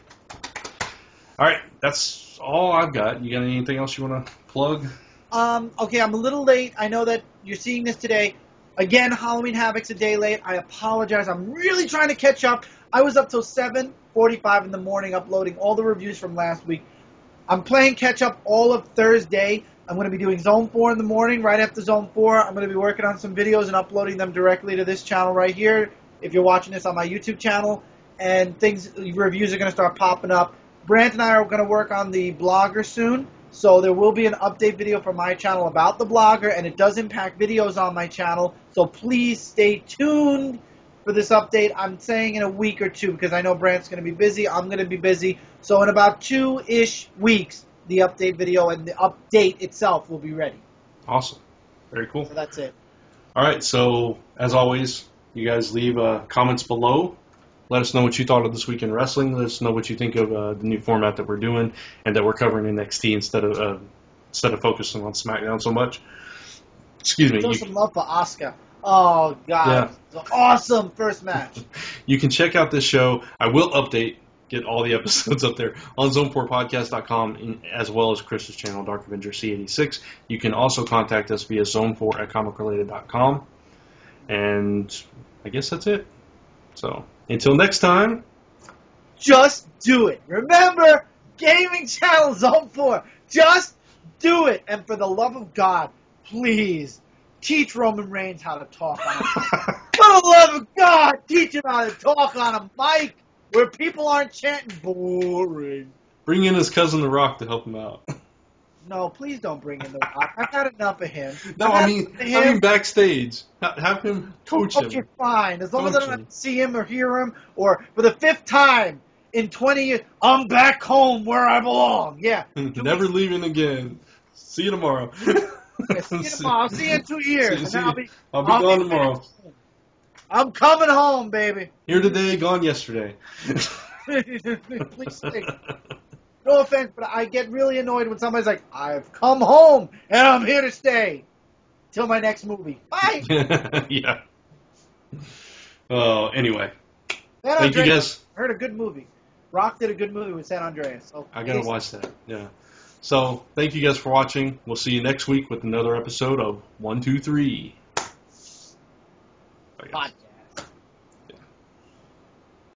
All right. That's all I've got. You got anything else you want to plug? Okay, I'm a little late. I know that you're seeing this today. Again, Halloween Havoc's a day late. I apologize. I'm really trying to catch up. I was up till 7:45 in the morning uploading all the reviews from last week. I'm playing catch up all of Thursday. I'm going to be doing Zone 4 in the morning. Right after Zone 4, I'm going to be working on some videos and uploading them directly to this channel right here. If you're watching this on my YouTube channel, and reviews are going to start popping up. Brant and I are going to work on the blogger soon, so there will be an update video for my channel about the blogger, and it does impact videos on my channel, so please stay tuned for this update. I'm saying in a week or two, because I know Brant's going to be busy, I'm going to be busy, so in about 2-ish weeks, the update video and the update itself will be ready. Awesome. Very cool. So that's it. All right, so as always, you guys leave comments below. Let us know what you thought of This Week in Wrestling. Let us know what you think of the new format that we're doing and that we're covering NXT instead of focusing on Smackdown so much. Excuse me. Show some love for Asuka. Oh, God. Yeah. It's an awesome first match. You can check out this show. I will get all the episodes up there on zone4podcast.com as well as Chris's channel, Dark Avenger C86. You can also contact us via zone4@comicrelated.com. And I guess that's it. So, until next time, just do it. Remember, gaming channel Zone 4. Just do it. And for the love of God, please teach Roman Reigns how to talk on a mic. For the love of God, teach him how to talk on a mic where people aren't chanting boring. Bring in his cousin The Rock to help him out. No, please don't bring in The Rock. I've had enough of him. No, I mean backstage. Have him coach him. Okay, fine. As long as I don't have to see him or hear him, or for the 5th time in 20 years, I'm back home where I belong. Yeah. Never leaving again. See you tomorrow. Yeah, see you tomorrow. I'll see you in 2 years. I'll be gone tomorrow. I'm coming home, baby. Here today, gone yesterday. Please stay. No offense, but I get really annoyed when somebody's like, I've come home and I'm here to stay till my next movie. Bye. Yeah. Oh, anyway. Thank you, guys. I heard a good movie. Rock did a good movie with San Andreas. So I gotta watch that. Yeah. So thank you guys for watching. We'll see you next week with another episode of 1, 2, 3. Podcast.